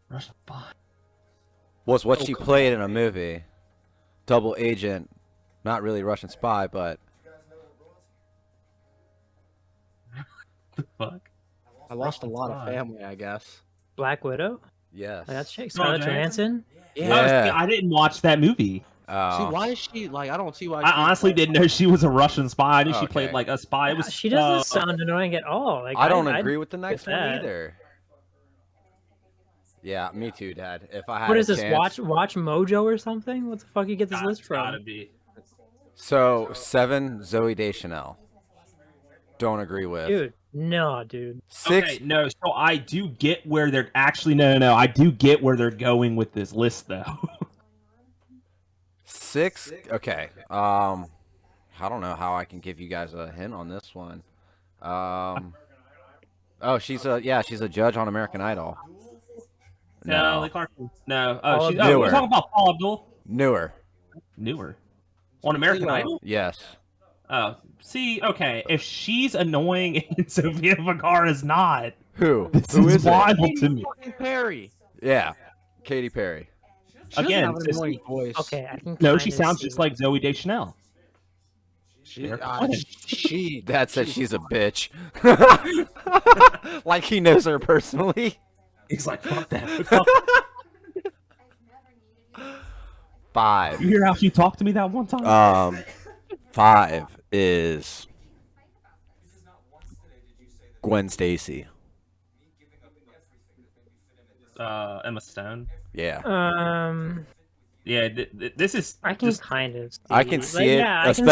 Speaker 1: Russian spy.
Speaker 4: was what she played in a movie. Double agent, not really Russian spy, but
Speaker 1: The fuck.
Speaker 5: I lost a lot of family, I guess.
Speaker 3: Black Widow.
Speaker 4: yes.
Speaker 3: That's Jake. Scarlett
Speaker 1: Johansson?
Speaker 3: Johansson.
Speaker 1: Oh, see, I didn't watch that movie.
Speaker 5: See,
Speaker 4: Oh.
Speaker 5: why is she like? I don't see why.
Speaker 1: I honestly didn't know she was a Russian spy. I knew she
Speaker 4: Okay.
Speaker 1: played like a spy. It was
Speaker 3: She doesn't sound annoying at all. Like
Speaker 4: I don't
Speaker 3: I'd-
Speaker 4: agree with the next one
Speaker 3: that.
Speaker 4: either. Yeah, me too, Dad. If I had
Speaker 3: What
Speaker 4: a
Speaker 3: is this?
Speaker 4: chance-
Speaker 3: Watch Mojo or something? What the fuck you get this list
Speaker 1: Gotta
Speaker 3: from?
Speaker 1: be.
Speaker 4: So 7, Zoe Deschanel. Don't agree with.
Speaker 3: Dude, no, dude.
Speaker 4: 6,
Speaker 1: Okay, no. So I do get where they're actually no. I do get where they're going with this list though.
Speaker 4: 6. Okay. I don't know how I can give you guys a hint on this one. Oh, she's a judge on American Idol.
Speaker 1: No,
Speaker 4: No,
Speaker 1: Lee Clarkson. No.
Speaker 3: Paula
Speaker 1: Oh,
Speaker 3: Abdul.
Speaker 1: we're talking about Paul Abdul.
Speaker 4: newer.
Speaker 1: Newer. On American Idol?
Speaker 4: Yes.
Speaker 1: Oh, see, okay. If she's annoying and Sofia Vergara is not,
Speaker 4: Who?
Speaker 1: this
Speaker 4: Who
Speaker 1: is
Speaker 4: is it?
Speaker 1: wild to me.
Speaker 5: Fucking Perry.
Speaker 4: Yeah, Katy Perry.
Speaker 5: She doesn't
Speaker 1: Again,
Speaker 5: have an
Speaker 1: sis-
Speaker 5: annoying voice.
Speaker 3: Okay, I can.
Speaker 1: No, she
Speaker 3: kinda
Speaker 1: sounds
Speaker 3: see
Speaker 1: just
Speaker 3: what-
Speaker 1: like Zoe Deschanel.
Speaker 5: She,
Speaker 1: They're
Speaker 5: uh,
Speaker 1: fun.
Speaker 5: she
Speaker 4: Dad said she's a bitch. Like he knows her personally.
Speaker 1: He's like, fuck that.
Speaker 4: 5.
Speaker 1: You hear how she talked to me that one time?
Speaker 4: 5 is Gwen Stacy.
Speaker 1: Emma Stone.
Speaker 4: Yeah.
Speaker 1: Yeah, this is
Speaker 3: I can
Speaker 1: just
Speaker 3: kind of. See,
Speaker 4: I can see
Speaker 3: like,
Speaker 4: it,
Speaker 3: yeah, I can see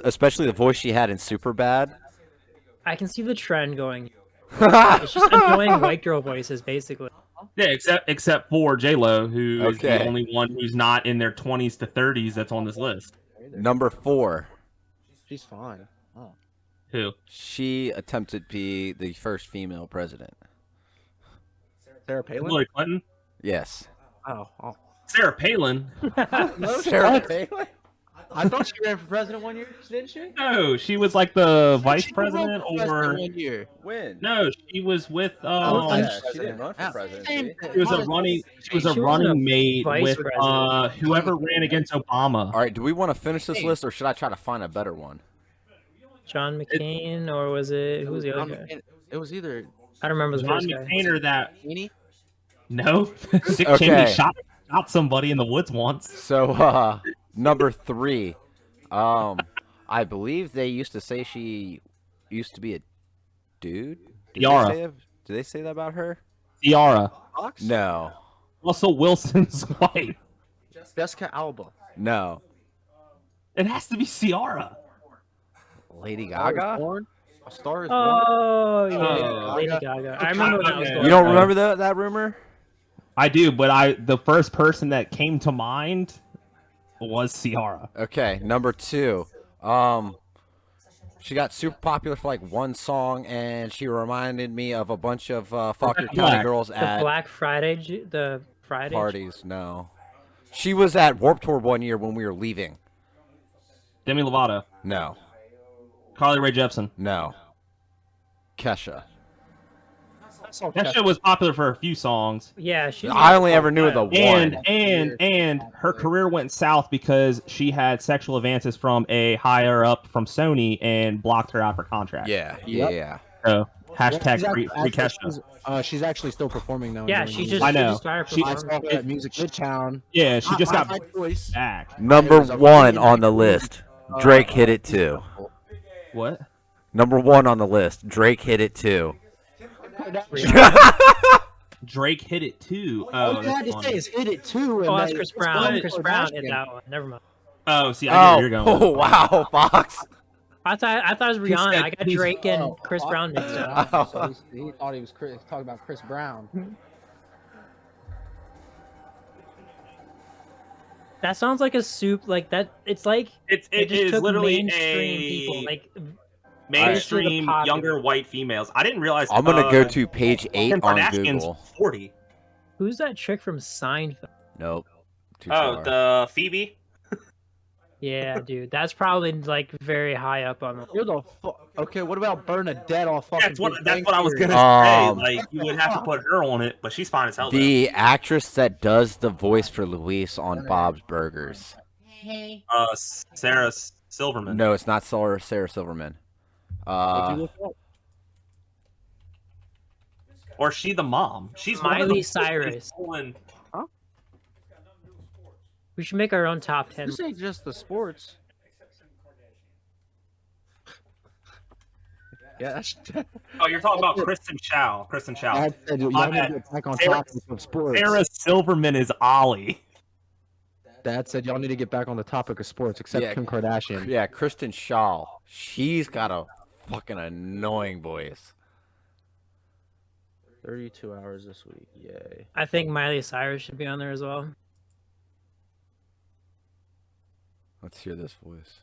Speaker 4: especially the
Speaker 3: trend.
Speaker 4: voice she had in Superbad.
Speaker 3: I can see the trend going. It's just annoying white girl voices, basically.
Speaker 1: yeah, except for J Lo, who is the
Speaker 4: Okay.
Speaker 1: only one who's not in their 20s to 30s that's on this list.
Speaker 4: Number 4.
Speaker 5: she's fine. Oh.
Speaker 1: Who?
Speaker 4: She attempted to be the first female president.
Speaker 5: Sarah Palin.
Speaker 1: Hillary Clinton.
Speaker 4: Yes.
Speaker 5: Oh.
Speaker 1: Sarah Palin.
Speaker 4: Sarah Palin?
Speaker 5: I thought she ran for president one year, didn't she?
Speaker 1: No, she was like the vice
Speaker 5: She ran
Speaker 1: president,
Speaker 5: for president
Speaker 1: or
Speaker 5: one year.
Speaker 4: When?
Speaker 1: no, she was with
Speaker 5: Oh,
Speaker 4: yeah, she didn't run for
Speaker 5: Yeah.
Speaker 4: president.
Speaker 5: Same
Speaker 4: did
Speaker 5: thing.
Speaker 1: she was a
Speaker 5: Honestly,
Speaker 1: running she was
Speaker 3: She
Speaker 1: a
Speaker 3: wasn't
Speaker 1: running
Speaker 3: a
Speaker 1: mate
Speaker 3: vice
Speaker 1: with
Speaker 3: president.
Speaker 1: whoever ran against Obama.
Speaker 4: All right, do we want to finish this list or should I try to find a better one?
Speaker 3: John McCain, or was it who was the other guy?
Speaker 5: It was either
Speaker 3: I don't remember the
Speaker 1: John
Speaker 3: first guy.
Speaker 1: McCain or that
Speaker 5: Cheney.
Speaker 1: no Dick
Speaker 4: Okay.
Speaker 1: Cheney shot somebody in the woods once.
Speaker 4: So, number 3. I believe they used to say she used to be a dude.
Speaker 1: Ciara.
Speaker 4: Did they say that about her?
Speaker 1: Ciara,
Speaker 5: Fox.
Speaker 4: No.
Speaker 1: Russell Wilson's wife.
Speaker 5: Jessica Alba.
Speaker 4: No.
Speaker 1: It has to be Ciara.
Speaker 4: Lady
Speaker 5: Star is
Speaker 4: Gaga?
Speaker 5: Born. A Star is Born.
Speaker 3: Oh yeah,
Speaker 1: Oh.
Speaker 3: Lady Gaga. I remember when that was
Speaker 1: Okay.
Speaker 3: going.
Speaker 4: You don't
Speaker 3: on.
Speaker 4: remember that rumor?
Speaker 1: I do, but the first person that came to mind was Ciara.
Speaker 4: Okay, number 2. She got super popular for like one song, and she reminded me of a bunch of Faulkner County
Speaker 1: Black.
Speaker 4: girls
Speaker 3: The
Speaker 4: at
Speaker 3: Black Friday, the Friday.
Speaker 4: parties. No, she was at Warped Tour one year when we were leaving.
Speaker 1: Demi Lovato,
Speaker 4: No,
Speaker 1: Carly Rae Jepsen.
Speaker 4: no, Kesha.
Speaker 1: That shit was popular for a few songs,
Speaker 3: Yeah, she's.
Speaker 4: I only ever knew the
Speaker 1: and
Speaker 4: one.
Speaker 1: and her career went south because she had sexual advances from a higher up from Sony and blocked her out for contract.
Speaker 4: Yeah.
Speaker 1: So Hashtag free
Speaker 5: She's actually still performing though. and
Speaker 3: Yeah,
Speaker 5: doing
Speaker 3: she
Speaker 5: music.
Speaker 3: just
Speaker 1: I know.
Speaker 3: she just started
Speaker 1: She-
Speaker 5: I
Speaker 3: performing.
Speaker 5: saw her at Music Midtown.
Speaker 1: Yeah, she just got
Speaker 5: my choice.
Speaker 1: back.
Speaker 4: Number
Speaker 5: There's a
Speaker 4: 1
Speaker 5: really
Speaker 4: on the
Speaker 5: nice
Speaker 4: list. Drake hit it too.
Speaker 1: What?
Speaker 4: Number 1 on the list. Drake hit it too.
Speaker 1: Drake hit it too.
Speaker 5: All
Speaker 1: Oh,
Speaker 5: you had
Speaker 1: that's
Speaker 5: to say
Speaker 1: funny.
Speaker 5: is hit it too.
Speaker 3: Oh,
Speaker 5: and
Speaker 3: that's
Speaker 5: then-
Speaker 3: Chris Brown.
Speaker 5: it's
Speaker 3: Chris
Speaker 5: going
Speaker 3: Brown
Speaker 5: for
Speaker 3: hit
Speaker 5: Kardashian.
Speaker 3: that one. Never mind.
Speaker 1: Oh, see, I get where you're going.
Speaker 4: Oh, wow, Fox.
Speaker 3: I thought it was
Speaker 1: He
Speaker 3: Rihanna.
Speaker 1: said
Speaker 3: I got
Speaker 1: he's-
Speaker 3: Drake and
Speaker 5: Oh,
Speaker 3: Chris Brown mixed up.
Speaker 5: Oh, so he thought he was talking about Chris Brown.
Speaker 3: That sounds like a soup like that. It's like
Speaker 1: It
Speaker 3: they just
Speaker 1: is
Speaker 3: took
Speaker 1: literally
Speaker 3: mainstream
Speaker 1: a
Speaker 3: people, like
Speaker 1: mainstream
Speaker 3: popular.
Speaker 1: younger white females. I didn't realize.
Speaker 4: I'm going to go to page 8
Speaker 1: Kim
Speaker 4: on
Speaker 1: Kardashian's
Speaker 4: Google.
Speaker 1: 40.
Speaker 3: Who's that chick from Seinfeld?
Speaker 4: Nope. Too
Speaker 1: Oh,
Speaker 4: far.
Speaker 1: the Phoebe.
Speaker 3: Yeah, dude, that's probably like very high up on the.
Speaker 5: You're the okay. What about Bernadette on fucking?
Speaker 1: That's what
Speaker 5: Big
Speaker 1: that's
Speaker 5: Bang
Speaker 1: what I was
Speaker 5: Theory?
Speaker 1: gonna say. Like you would have to put her on it, but she's fine as hell.
Speaker 4: The actress that does the voice for Luis on Bob's Burgers.
Speaker 1: Sarah Silverman.
Speaker 4: No, it's not Sarah Silverman.
Speaker 5: What'd you look up?
Speaker 1: Or is she the mom? She's one of
Speaker 3: Miley
Speaker 1: the-
Speaker 3: Cyrus.
Speaker 1: Pulling-
Speaker 3: We should make our own top 10.
Speaker 5: This ain't just the sports. Yeah, that's.
Speaker 1: Oh, you're talking about Kristen Chow. Kristen Chow.
Speaker 5: I said, y'all
Speaker 1: My
Speaker 5: need to
Speaker 1: bad.
Speaker 5: get back on
Speaker 1: Sarah-
Speaker 5: topic of sports.
Speaker 1: Sarah Silverman is Ollie.
Speaker 5: Dad said y'all need to get back on the topic of sports, except
Speaker 4: Yeah.
Speaker 5: Kim Kardashian.
Speaker 4: Yeah, Kristen Shaw. She's got a fucking annoying voice.
Speaker 5: 32 hours this week. Yay.
Speaker 3: I think Miley Cyrus should be on there as well.
Speaker 4: Let's hear this voice.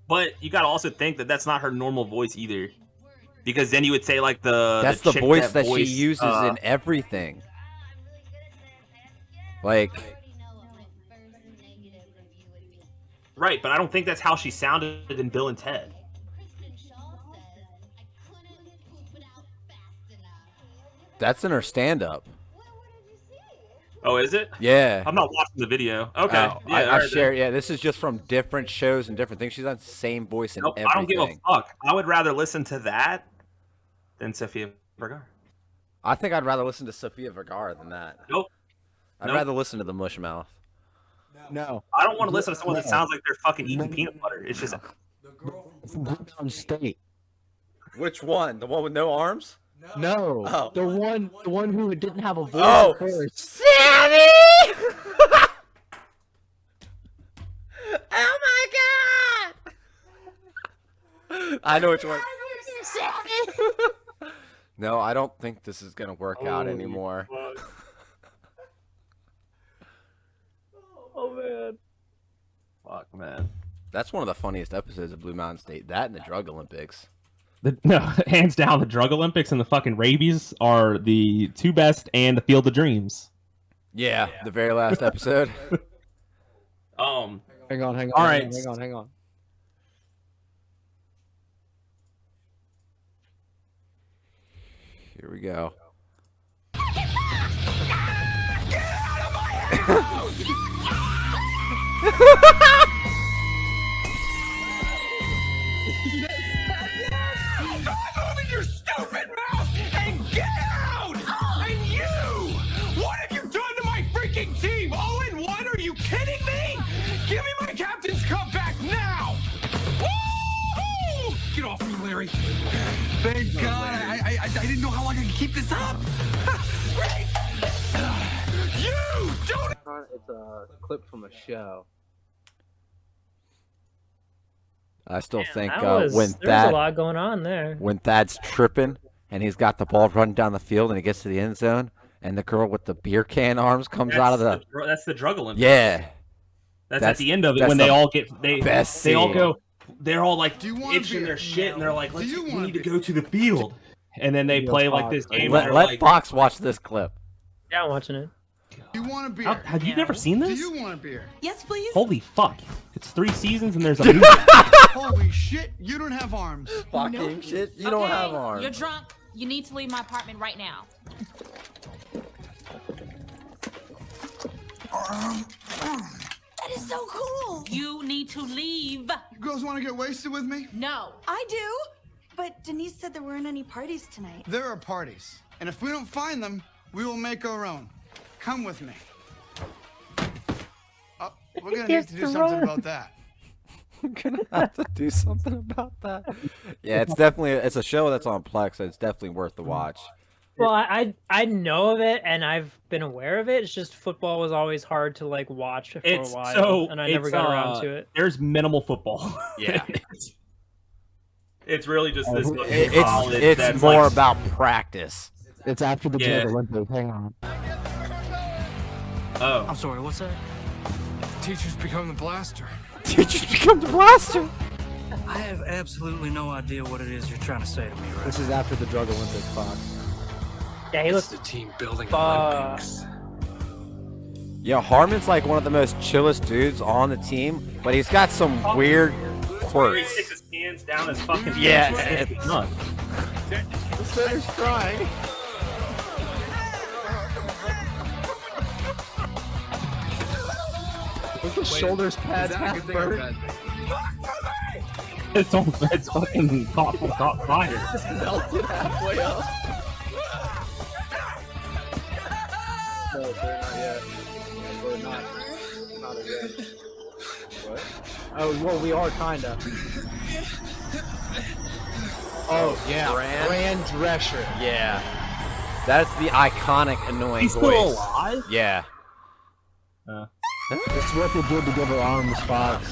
Speaker 1: But you gotta also think that that's not her normal voice either, because then you would say like
Speaker 4: That's the
Speaker 1: chick
Speaker 4: voice that she
Speaker 1: voiced,
Speaker 4: uses in everything. Like,
Speaker 1: Right, but I don't think that's how she sounded in Bill and Ted.
Speaker 4: that's in her stand-up.
Speaker 1: Oh, is it?
Speaker 4: Yeah.
Speaker 1: I'm not watching the video. Okay.
Speaker 4: Oh,
Speaker 1: yeah,
Speaker 4: I
Speaker 1: alright then.
Speaker 4: share. Yeah, this is just from different shows and different things. She's on the same voice in
Speaker 1: Nope,
Speaker 4: everything.
Speaker 1: I don't give a fuck. I would rather listen to that than Sofia Vergara.
Speaker 4: I think I'd rather listen to Sofia Vergara than that.
Speaker 1: Nope.
Speaker 4: I'd
Speaker 1: Nope.
Speaker 4: rather listen to the Mushmouth.
Speaker 5: No.
Speaker 1: I don't want to listen to someone that
Speaker 5: No.
Speaker 1: sounds like they're fucking eating peanut butter. It's just
Speaker 5: On state.
Speaker 4: Which one? The one with no arms?
Speaker 5: No.
Speaker 4: Oh.
Speaker 5: The one who didn't have a voice
Speaker 4: Oh,
Speaker 5: at first.
Speaker 4: Sammy! Oh my god! I know which one. No, I don't think this is gonna work out anymore.
Speaker 1: oh man. Fuck man.
Speaker 4: That's one of the funniest episodes of Blue Mountain State. That and the Drug Olympics.
Speaker 1: No, hands down, the Drug Olympics and the fucking rabies are the two best, and the Field of Dreams.
Speaker 4: Yeah, the very last episode.
Speaker 1: Um,
Speaker 5: Hang on.
Speaker 1: All right.
Speaker 5: Hang on.
Speaker 4: Here we go.
Speaker 8: Open your stupid mouth and get out! And you! What have you done to my freaking team? 0-1? Are you kidding me? Give me my captain's cup back now! Woo! Get off me, Larry. Thank God. I didn't know how long I could keep this up. Great! You don't...
Speaker 5: It's a clip from a show.
Speaker 4: I still think
Speaker 3: That
Speaker 4: when
Speaker 3: was, there was a
Speaker 4: Thad
Speaker 3: lot going on there.
Speaker 4: when Thad's tripping and he's got the ball running down the field and he gets to the end zone and the girl with the beer can arms comes out of the
Speaker 1: that's the Drug Olympics.
Speaker 4: yeah.
Speaker 1: That's
Speaker 4: That's-
Speaker 1: at the end of it
Speaker 4: that's
Speaker 1: when they
Speaker 4: the
Speaker 1: all get
Speaker 4: best
Speaker 1: they all
Speaker 4: scene.
Speaker 1: go, they're all like
Speaker 8: Do you want a
Speaker 1: itching
Speaker 8: beer?
Speaker 1: their shit and they're like,
Speaker 8: Do
Speaker 1: let's
Speaker 8: you
Speaker 1: we
Speaker 8: want a
Speaker 1: need to
Speaker 8: beer?
Speaker 1: go to the field, and then they
Speaker 5: Yo,
Speaker 1: play like
Speaker 5: Fox,
Speaker 1: this game.
Speaker 4: Let,
Speaker 1: where
Speaker 4: let
Speaker 1: like,
Speaker 4: Fox watch this clip.
Speaker 3: Yeah, I'm watching it.
Speaker 8: Do you want a beer?
Speaker 1: have you never seen
Speaker 8: Do
Speaker 1: this?
Speaker 8: you want a beer?
Speaker 9: Yes, please.
Speaker 1: Holy fuck! It's 3 seasons and there's a movie.
Speaker 8: Holy shit, you don't have arms.
Speaker 4: Fucking shit, you don't have arms.
Speaker 9: You're drunk. You need to leave my apartment right now.
Speaker 6: That is
Speaker 10: so cool.
Speaker 9: You need to leave.
Speaker 8: You girls want to get wasted with me?
Speaker 9: No.
Speaker 10: I do. But Denise said there weren't any parties tonight.
Speaker 8: There are parties. And if we don't find them, we will make our own. Come with me. We're going to need to do something about that.
Speaker 4: I'm gonna have to do something about that. Yeah, it's a show that's on Plex, so it's definitely worth the watch.
Speaker 3: Well, I know of it and I've been aware of it. It's just football was always hard to like watch for a while, and I never got around to it.
Speaker 1: There's minimal football.
Speaker 4: Yeah.
Speaker 1: It's really just this.
Speaker 4: It's more about practice.
Speaker 2: It's after the
Speaker 1: Yeah.
Speaker 2: Drug Olympics. Hang on.
Speaker 1: Oh.
Speaker 8: I'm sorry, what's that? Teachers become the blaster.
Speaker 4: Teachers become the blaster.
Speaker 11: I have absolutely no idea what it is you're trying to say to me, right?
Speaker 5: This is after the Drug Olympics, Fox.
Speaker 3: Yeah, he looks
Speaker 11: the team building
Speaker 3: Olympics.
Speaker 4: Yeah, Harmon's like one of the most chillest dudes on the team, but he's got some weird
Speaker 1: He
Speaker 4: quirks.
Speaker 1: sticks his hands down his fucking.
Speaker 4: Yeah,
Speaker 1: it's nuts.
Speaker 5: The center's crying. Look at shoulders pads half burned.
Speaker 1: It's fucking caught fire.
Speaker 5: Just melted halfway up. No, they're not yet. We're not yet. What? Oh, well, we are kinda. Oh, yeah. Brand Drescher.
Speaker 4: Yeah. That's the iconic annoying
Speaker 1: He's
Speaker 4: voice.
Speaker 1: still alive?
Speaker 4: Yeah.
Speaker 2: This is what they did to give her arms, Fox.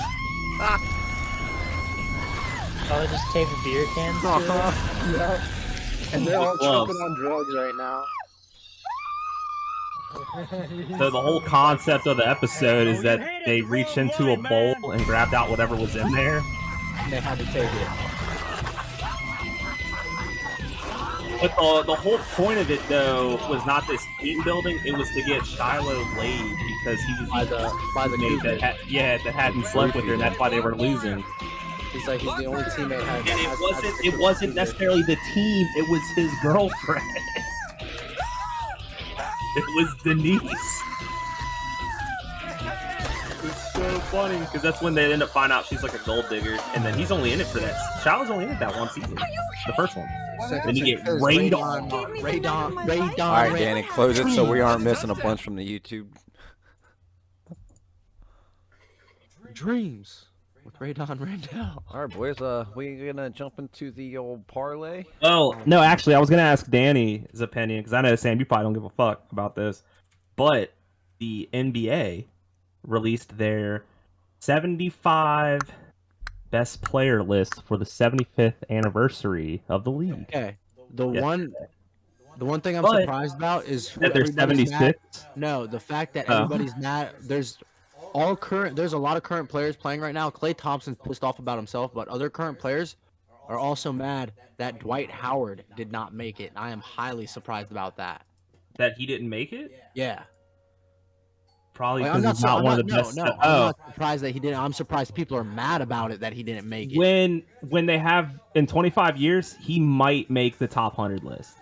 Speaker 3: Oh, they just tape the beer cans to it.
Speaker 2: Yeah. And they're all
Speaker 1: Gloves.
Speaker 2: choking on drugs right now.
Speaker 1: So the whole concept of the episode is that they reached into a bowl and grabbed out whatever was in there.
Speaker 5: And they had to take it.
Speaker 1: But the whole point of it, though, was not this team building. It was to get Shiloh laid because he was
Speaker 5: By the
Speaker 1: teammate
Speaker 5: teammate.
Speaker 1: that hadn't slept with her, and that's why they were losing.
Speaker 5: He's like, he's the only teammate had.
Speaker 1: And it wasn't necessarily the team. It was his girlfriend. It was Denise. It's so funny because that's when they end up finding out she's like a gold digger, and then he's only in it for that. Shiloh's only in it that one season, the first one. Then you get rained on.
Speaker 5: Radon.
Speaker 4: All right, Danny, close it so we aren't missing a bunch from the YouTube.
Speaker 5: Dreams with Radon Randall.
Speaker 4: All right, boys. We gonna jump into the old parlay.
Speaker 1: Oh no, actually, I was gonna ask Danny's opinion because I know Sam, you probably don't give a fuck about this, but the NBA released their 75 best player list for the 75th anniversary of the league.
Speaker 5: Okay. The
Speaker 1: Yes.
Speaker 5: one thing I'm
Speaker 1: But-
Speaker 5: surprised about is who
Speaker 1: That they're
Speaker 5: everybody's mad-
Speaker 1: 76.
Speaker 5: No, the fact that
Speaker 1: Oh.
Speaker 5: everybody's mad. There's a lot of current players playing right now. Klay Thompson's pissed off about himself, but other current players are also mad that Dwight Howard did not make it. I am highly surprised about that.
Speaker 1: That he didn't make it?
Speaker 5: Yeah.
Speaker 1: Probably
Speaker 5: Like,
Speaker 1: because he's not one of the best.
Speaker 5: I'm not surprised that he didn't. I'm surprised people are mad about it that he didn't make it.
Speaker 1: when they have in 25 years, he might make the top 100 list.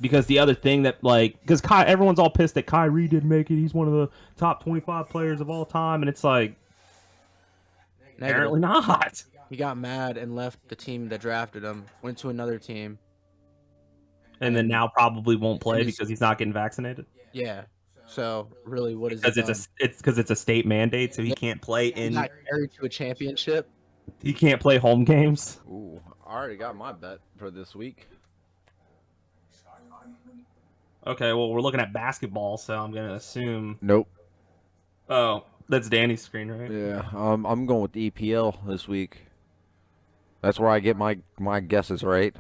Speaker 1: Because the other thing that because everyone's all pissed that Kyrie didn't make it. He's one of the top 25 players of all time, and it's like apparently not.
Speaker 5: He got mad and left the team that drafted him. Went to another team.
Speaker 1: And then now probably won't play
Speaker 5: And he's-
Speaker 1: because he's not getting vaccinated.
Speaker 5: Yeah. So really, what is
Speaker 1: Because
Speaker 5: it?
Speaker 1: it's a state mandate, so he can't play
Speaker 5: He
Speaker 1: in.
Speaker 5: got carried to a championship.
Speaker 1: He can't play home games.
Speaker 4: Ooh, I already got my bet for this week.
Speaker 1: Okay, well we're looking at basketball, so I'm gonna assume.
Speaker 4: Nope.
Speaker 1: Oh, that's Danny's screen, right?
Speaker 4: Yeah, I'm going with the EPL this week. That's where I get my guesses right.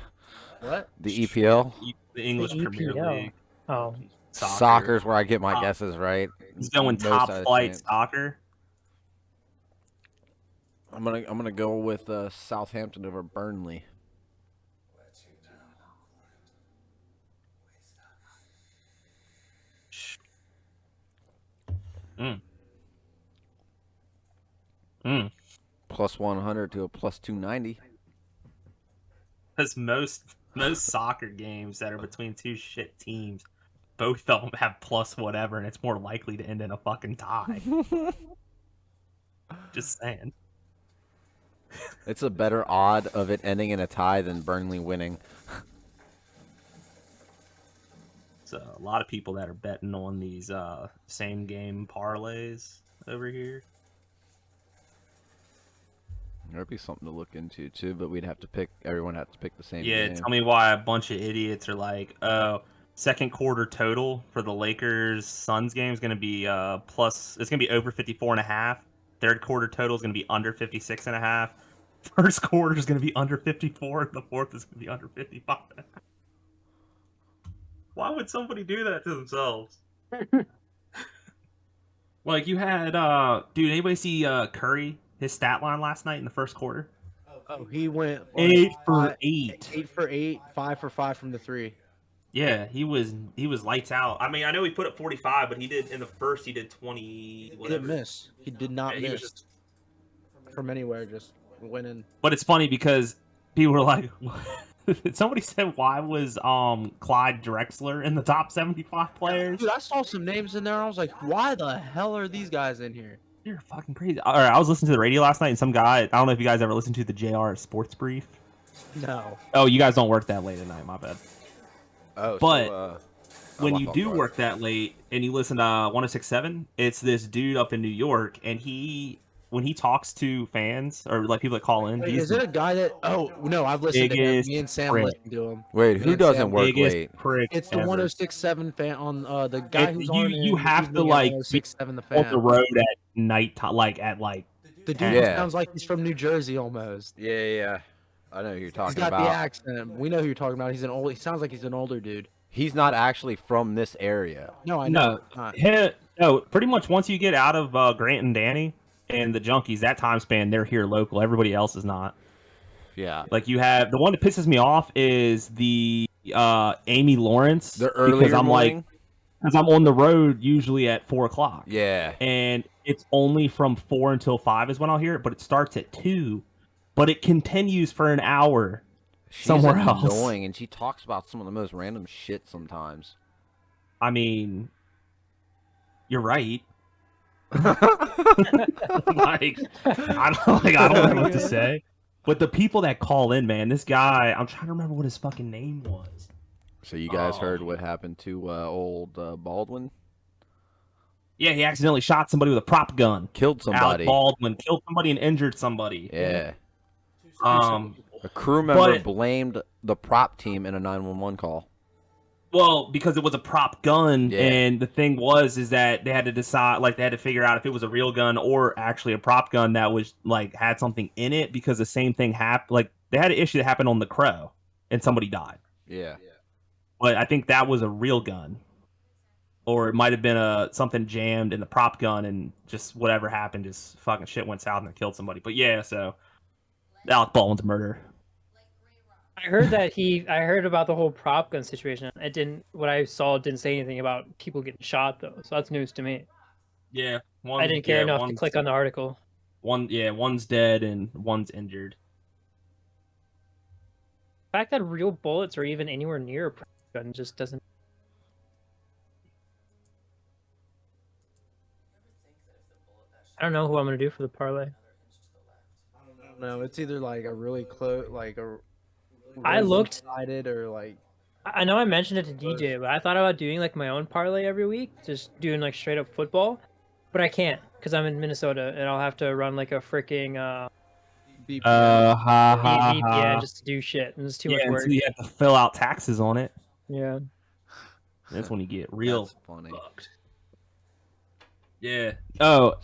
Speaker 5: What?
Speaker 4: The EPL.
Speaker 1: The English
Speaker 3: The
Speaker 1: Premier
Speaker 3: EPL.
Speaker 1: League.
Speaker 3: Oh,
Speaker 4: Soccer's where I get my guesses right.
Speaker 1: He's going
Speaker 4: Most
Speaker 1: top
Speaker 4: out of
Speaker 1: flight
Speaker 4: chance.
Speaker 1: soccer.
Speaker 4: I'm gonna go with Southampton over Burnley. Plus 100 to a plus 290.
Speaker 1: Because most soccer games that are between two shit teams, both of them have plus whatever, and it's more likely to end in a fucking tie. Just saying.
Speaker 4: It's a better odd of it ending in a tie than Burnley winning.
Speaker 1: So a lot of people that are betting on these same game parlays over here.
Speaker 4: There'd be something to look into too, but we'd have to pick. Everyone have to pick the same.
Speaker 1: Yeah,
Speaker 4: game.
Speaker 1: tell me why a bunch of idiots are like, oh, second quarter total for the Lakers Suns game is going to be plus. It's going to be over 54.5. Third quarter total is going to be under 56.5. First quarter is going to be under 54. The fourth is going to be under 55. Why would somebody do that to themselves? Like you had, dude. Anybody see Curry? His stat line last night in the first quarter.
Speaker 5: Oh, he went
Speaker 1: 8 for 8.
Speaker 5: 8 for 8, 5 for 5 from the 3.
Speaker 1: Yeah, he was lights out. I mean, I know he put up 45, but he did in the first. He did 20. Whatever.
Speaker 5: He didn't miss. He did not
Speaker 1: Yeah, he was
Speaker 5: miss
Speaker 1: just-
Speaker 5: from anywhere. Just went in.
Speaker 1: But it's funny because people were like, somebody said, why was Clyde Drexler in the top 75 players?
Speaker 5: Dude, I saw some names in there. I was like, why the hell are these guys in here?
Speaker 1: You're fucking crazy. All right, I was listening to the radio last night, and some guy, I don't know if you guys ever listened to the JR Sports Brief.
Speaker 5: No.
Speaker 1: Oh, you guys don't work that late at night, my bad.
Speaker 4: Oh,
Speaker 1: But
Speaker 4: so,
Speaker 1: when
Speaker 4: my
Speaker 1: you
Speaker 4: fault,
Speaker 1: do
Speaker 4: sorry.
Speaker 1: work that late and you listen to 106.7, it's this dude up in New York, and when he talks to fans or like people that call in,
Speaker 5: Wait,
Speaker 1: he's
Speaker 5: is it a guy that? Oh no, I've listened to him.
Speaker 1: biggest
Speaker 5: Me and Sam
Speaker 1: prick.
Speaker 5: listened to him.
Speaker 4: Wait,
Speaker 5: Me
Speaker 4: who
Speaker 5: and
Speaker 4: doesn't
Speaker 5: Sam-
Speaker 4: work
Speaker 1: biggest
Speaker 4: late?
Speaker 1: prick
Speaker 5: It's the
Speaker 1: ever.
Speaker 5: 106.7 fan on the guy
Speaker 1: It-
Speaker 5: who's
Speaker 1: you-
Speaker 5: on.
Speaker 1: you
Speaker 5: it,
Speaker 1: have
Speaker 5: he's
Speaker 1: to,
Speaker 5: being
Speaker 1: like,
Speaker 5: 106.7 the
Speaker 1: on
Speaker 5: fan.
Speaker 1: the road at night, like at like
Speaker 5: The dude
Speaker 4: Yeah.
Speaker 5: sounds like he's from New Jersey almost.
Speaker 4: Yeah. I know who you're
Speaker 5: He's
Speaker 4: talking
Speaker 5: got
Speaker 4: about.
Speaker 5: the accent. We know who you're talking about. He's an old. He sounds like he's an older dude.
Speaker 4: He's not actually from this area.
Speaker 5: No, I know.
Speaker 1: no, no. Pretty much once you get out of Grant and Danny and the Junkies, that time span, they're here local. Everybody else is not.
Speaker 4: Yeah.
Speaker 1: Like you have the one that pisses me off is the Amy Lawrence.
Speaker 4: The earlier
Speaker 1: because I'm
Speaker 4: morning?
Speaker 1: like, because I'm on the road usually at 4:00.
Speaker 4: Yeah.
Speaker 1: And it's only from 4 until 5 is when I'll hear it, but it starts at 2, but it continues for an hour
Speaker 4: She's
Speaker 1: somewhere else.
Speaker 4: annoying, and she talks about some of the most random shit sometimes.
Speaker 1: I mean, you're right. Like, I don't know what to say. But the people that call in, man, this guy, I'm trying to remember what his fucking name was.
Speaker 4: So you guys heard what happened to old Baldwin?
Speaker 1: Yeah, he accidentally shot somebody with a prop gun.
Speaker 4: Killed somebody.
Speaker 1: Alec Baldwin killed somebody and injured somebody.
Speaker 4: Yeah.
Speaker 1: A
Speaker 4: crew member
Speaker 1: but-
Speaker 4: blamed the prop team in a 911 call.
Speaker 1: Well, because it was a prop gun,
Speaker 4: Yeah.
Speaker 1: and the thing is that they had to decide, like, they had to figure out if it was a real gun or actually a prop gun that was, like, had something in it, because the same thing happened. Like, they had an issue that happened on the Crow, and somebody died.
Speaker 4: Yeah.
Speaker 1: But I think that was a real gun. Or it might have been something jammed in the prop gun, and just whatever happened, just fucking shit went south and it killed somebody. But yeah, so Alec Baldwin's murder.
Speaker 3: I heard that I heard about the whole prop gun situation. What I saw didn't say anything about people getting shot though, so that's news to me.
Speaker 1: Yeah,
Speaker 3: I didn't care enough to click on the article.
Speaker 1: One's dead and one's injured.
Speaker 3: The fact that real bullets are even anywhere near a prop gun just doesn't. I don't know who I'm gonna do for the parlay.
Speaker 5: No, it's either like a really close, like a.
Speaker 3: I
Speaker 5: really
Speaker 3: looked-
Speaker 5: excited or like.
Speaker 3: I know I mentioned it to DJ, but I thought about doing like my own parlay every week, just doing like straight up football, but I can't because I'm in Minnesota and I'll have to run like a freaking VPN just to do shit, and it's too much
Speaker 1: and
Speaker 3: work.
Speaker 1: so you have to fill out taxes on it.
Speaker 3: Yeah.
Speaker 1: That's when you get real
Speaker 4: That's funny.
Speaker 1: fucked. Yeah. Oh,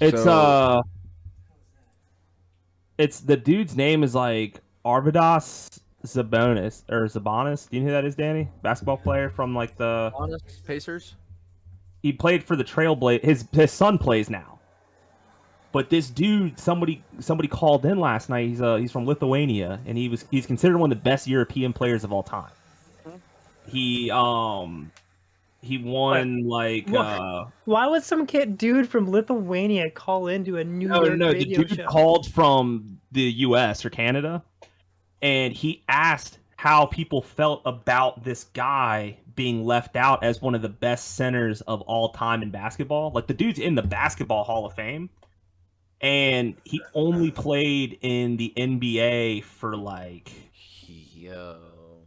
Speaker 1: it's the dude's name is like Arvidas Sabonis. Do you know who that is, Danny? Basketball player from like the
Speaker 5: Honest Pacers.
Speaker 1: He played for the Trailblazers. His son plays now. But this dude, somebody called in last night. He's from Lithuania, and he's considered one of the best European players of all time. He won like
Speaker 3: Why would some dude from Lithuania call into a New York
Speaker 1: the
Speaker 3: radio
Speaker 1: dude
Speaker 3: show?
Speaker 1: called from the U.S. or Canada, and he asked how people felt about this guy being left out as one of the best centers of all time in basketball. Like, the dude's in the Basketball Hall of Fame, and he only played in the NBA for like
Speaker 4: Yo.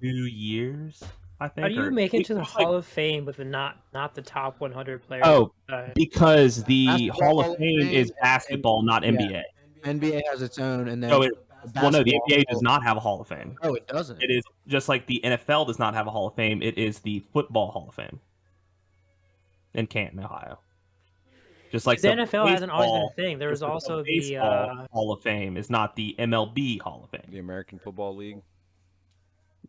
Speaker 1: 2 years, I think.
Speaker 3: How do you
Speaker 1: or
Speaker 3: make it to the
Speaker 1: was like-
Speaker 3: Hall of Fame with not the top 100 players?
Speaker 1: Oh, because the
Speaker 5: Basketball
Speaker 1: Hall
Speaker 5: Hall
Speaker 1: of
Speaker 5: of
Speaker 1: Fame
Speaker 5: Fame
Speaker 1: is basketball, not
Speaker 5: yeah.
Speaker 1: NBA.
Speaker 5: NBA has its own, and then
Speaker 1: No, no, the
Speaker 5: basketball-
Speaker 1: NBA does not have a Hall of Fame.
Speaker 5: Oh, it doesn't.
Speaker 1: It is just like the NFL does not have a Hall of Fame. It is the Football Hall of Fame in Canton, Ohio. Just like
Speaker 3: The NFL hasn't always been a thing. There was
Speaker 1: just like
Speaker 3: also the
Speaker 1: baseball Hall of Fame is not the MLB Hall of Fame.
Speaker 4: The American Football League.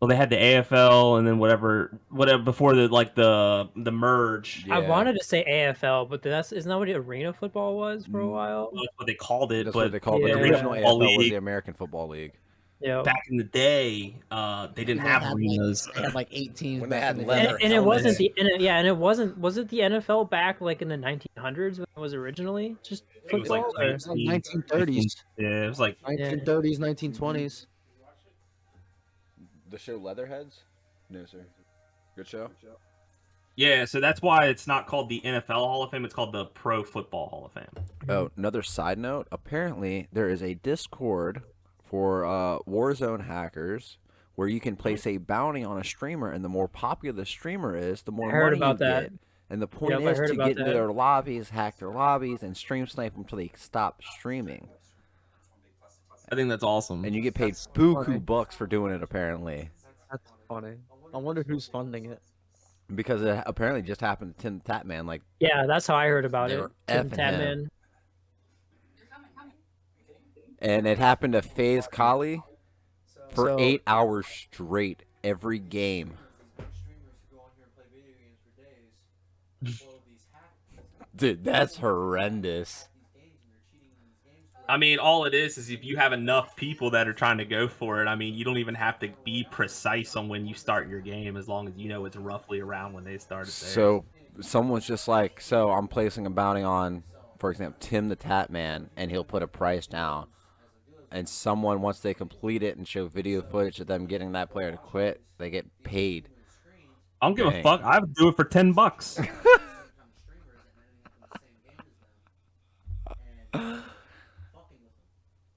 Speaker 1: Well, they had the AFL and then whatever before the merge.
Speaker 3: I wanted to say AFL, but isn't that what arena football was for a while?
Speaker 1: That's what they called it.
Speaker 4: That's
Speaker 1: but
Speaker 4: what they called it.
Speaker 3: Yeah.
Speaker 4: The original
Speaker 1: Football
Speaker 4: AFL was
Speaker 1: League,
Speaker 4: the American Football League.
Speaker 3: Yeah.
Speaker 1: back in the day, they didn't have arenas.
Speaker 5: They had like 8 teams
Speaker 4: When they
Speaker 5: back
Speaker 4: had
Speaker 5: in the
Speaker 4: leather
Speaker 5: day.
Speaker 3: And it wasn't and it wasn't. Was it the NFL back like in the 1900s when it was originally just
Speaker 1: It was like
Speaker 3: football? or-
Speaker 5: 1930s.
Speaker 1: Yeah, it was like
Speaker 5: 1930s, 1920s.
Speaker 4: The show Leatherheads? No, sir. Good show.
Speaker 1: yeah. So that's why it's not called the NFL Hall of Fame. It's called the Pro Football Hall of Fame.
Speaker 4: Oh, another side note. Apparently, there is a Discord for Warzone hackers where you can place a bounty on a streamer, and the more popular the streamer is, the more
Speaker 3: I heard
Speaker 4: money
Speaker 3: about
Speaker 4: you
Speaker 3: that.
Speaker 4: get. And the point
Speaker 3: Yep, I
Speaker 4: is
Speaker 3: heard
Speaker 4: to
Speaker 3: about
Speaker 4: get into
Speaker 3: that.
Speaker 4: their lobbies, hack their lobbies, and stream snipe them until they stop streaming.
Speaker 1: I think that's awesome.
Speaker 4: And you get paid
Speaker 5: That's
Speaker 4: buku
Speaker 5: funny.
Speaker 4: bucks for doing it, apparently.
Speaker 5: That's funny. I wonder who's funding it.
Speaker 4: Because it apparently just happened to Tim the Tap Man. Like,
Speaker 3: Yeah, that's how I heard about
Speaker 4: They
Speaker 3: it.
Speaker 4: were
Speaker 3: Tim
Speaker 4: effing
Speaker 3: Tatman.
Speaker 4: him. and it happened to FaZe Kali for
Speaker 5: So-
Speaker 4: 8 hours straight every game. Dude, that's horrendous.
Speaker 1: I mean, all it is if you have enough people that are trying to go for it. I mean, you don't even have to be precise on when you start your game, as long as you know it's roughly around when they started. There.
Speaker 4: So someone's just like, so I'm placing a bounty on, for example, Tim the Tap Man, and he'll put a price down. And someone, once they complete it and show video footage of them getting that player to quit, they get paid.
Speaker 1: I don't give
Speaker 4: Dang.
Speaker 1: a fuck. I would do it for $10.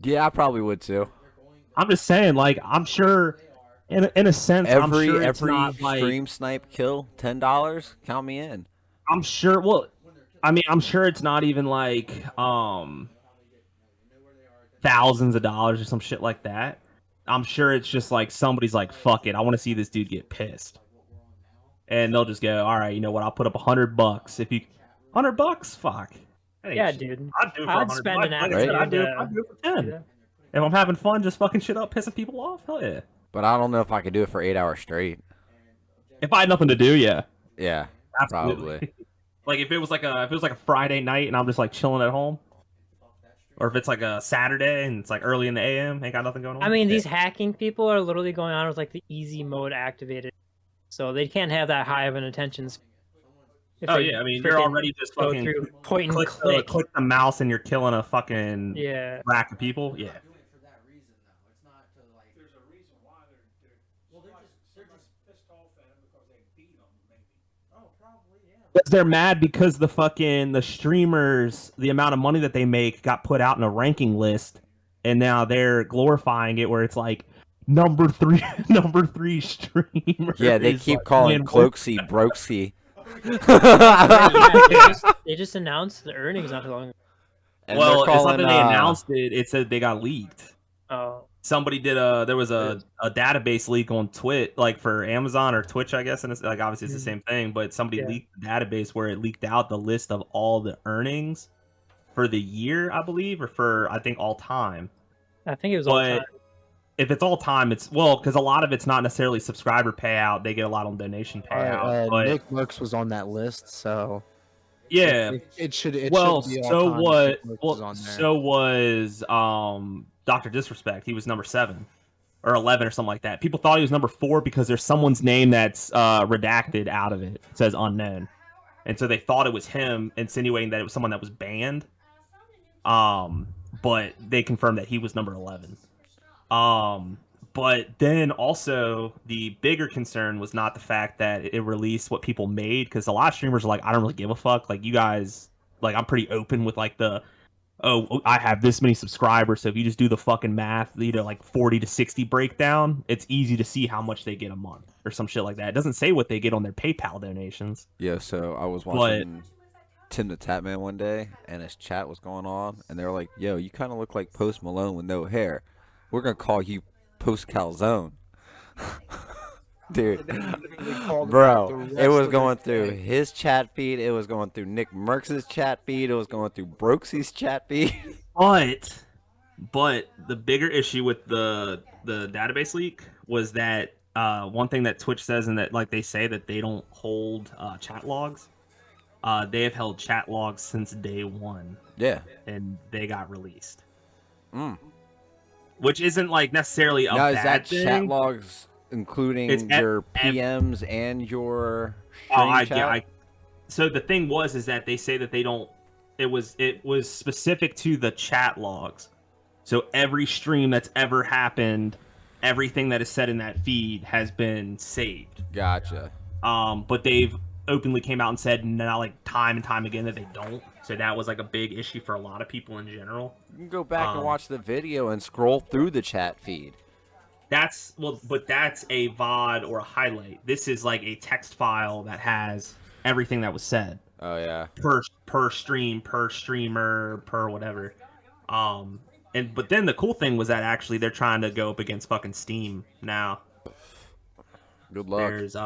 Speaker 4: Yeah, I probably would too.
Speaker 1: I'm just saying, like, I'm sure, in a sense, I'm
Speaker 4: Every
Speaker 1: sure it's
Speaker 4: every
Speaker 1: not like.
Speaker 4: stream snipe kill, $10. Count me in.
Speaker 1: I'm sure. Well, I mean, I'm sure it's not even like thousands of dollars or some shit like that. I'm sure it's just like somebody's like, "Fuck it, I want to see this dude get pissed," and they'll just go, "All right, you know what? I'll put up $100 if you $100. Fuck. That ain't
Speaker 3: Yeah,
Speaker 1: shit.
Speaker 3: dude.
Speaker 1: I'd do it for
Speaker 3: I'd
Speaker 1: 100
Speaker 3: spend
Speaker 1: bucks.
Speaker 3: an
Speaker 1: Like I said,
Speaker 3: afternoon
Speaker 1: I'd do it for 10.
Speaker 3: Yeah.
Speaker 1: If I'm having fun, just fucking shit up, pissing people off, hell yeah.
Speaker 4: But I don't know if I could do it for 8 hours straight.
Speaker 1: If I had nothing to do, yeah,
Speaker 4: Yeah,
Speaker 1: absolutely.
Speaker 4: probably.
Speaker 1: Like if it was like a Friday night and I'm just like chilling at home, or if it's like a Saturday and it's like early in the AM, ain't got nothing going on.
Speaker 3: I mean,
Speaker 1: Yeah.
Speaker 3: these hacking people are literally going on with like the easy mode activated, so they can't have that high of an attention span. If
Speaker 1: Oh
Speaker 3: they
Speaker 1: yeah, I mean you're
Speaker 3: freaking
Speaker 1: already just
Speaker 3: go
Speaker 1: fucking
Speaker 3: through point and
Speaker 1: click
Speaker 3: click.
Speaker 1: the mouse and you're killing a fucking
Speaker 3: Yeah.
Speaker 1: rack of people. Yeah. Because they're mad because the streamers, the amount of money that they make got put out in a ranking list, and now they're glorifying it where it's like number three streamer.
Speaker 4: Yeah, they
Speaker 1: is,
Speaker 4: keep
Speaker 1: like,
Speaker 4: calling
Speaker 1: man,
Speaker 4: Cloaksy Brokesy.
Speaker 3: Yeah, they just announced the earnings not too long ago.
Speaker 4: And
Speaker 1: well,
Speaker 4: they're
Speaker 1: it's not
Speaker 4: calling,
Speaker 1: that they announced it; it said they got leaked.
Speaker 3: Oh,
Speaker 1: Somebody did there was a database leak on like for Amazon or Twitch, I guess, and it's like obviously it's the same thing, but somebody
Speaker 3: Yeah.
Speaker 1: leaked the database where it leaked out the list of all the earnings for the year, I believe, or for I think all time.
Speaker 3: I think it was all
Speaker 1: But
Speaker 3: time.
Speaker 1: if it's all time, it's because a lot of it's not necessarily subscriber payout; they get a lot on donation payout. but
Speaker 5: Nick Brooks was on that list, so
Speaker 1: yeah,
Speaker 5: it should. It
Speaker 1: well,
Speaker 5: should be all
Speaker 1: so
Speaker 5: time if
Speaker 1: what?
Speaker 5: Nick Brooks is
Speaker 1: Well,
Speaker 5: on there.
Speaker 1: so was Dr. Disrespect. He was number 7 or 11 or something like that. People thought he was number 4 because there's someone's name that's redacted out of it. It says unknown, and so they thought it was him, insinuating that it was someone that was banned. But they confirmed that he was number 11. But then also the bigger concern was not the fact that it released what people made, because a lot of streamers are like, I don't really give a fuck. Like, you guys, like, I'm pretty open with like the oh, I have this many subscribers, so if you just do the fucking math, like 40 to 60 breakdown, it's easy to see how much they get a month or some shit like that. It doesn't say what they get on their PayPal donations.
Speaker 4: Yeah, so I was watching Tim the Tatman one day, and his chat was going on, and they were like, yo, you kind of look like Post Malone with no hair. We're going to call you Post Calzone. Dude, bro, it was going through his chat feed. It was going through Nick Merckx's chat feed. It was going through Brooksie's chat feed.
Speaker 1: But the bigger issue with the database leak was that one thing that Twitch says, and that like they say that they don't hold chat logs. They have held chat logs since day one.
Speaker 4: Yeah,
Speaker 1: and they got released.
Speaker 4: Mm.
Speaker 1: Which isn't like necessarily a
Speaker 4: now,
Speaker 1: bad
Speaker 4: is that
Speaker 1: thing.
Speaker 4: chat logs including your PMs and your chat?
Speaker 1: So the thing is that they say that they don't. It was specific to the chat logs. So every stream that's ever happened, everything that is said in that feed has been saved.
Speaker 4: Gotcha.
Speaker 1: But they've openly came out and said now, like time and time again, that they don't. So that was like a big issue for a lot of people in general.
Speaker 4: You can go back and watch the video and scroll through the chat feed.
Speaker 1: But that's a VOD or a highlight. This is like a text file that has everything that was said.
Speaker 4: Oh yeah.
Speaker 1: Per stream, per streamer, per whatever. But then the cool thing was that actually they're trying to go up against fucking Steam now.
Speaker 4: Good luck.
Speaker 1: There's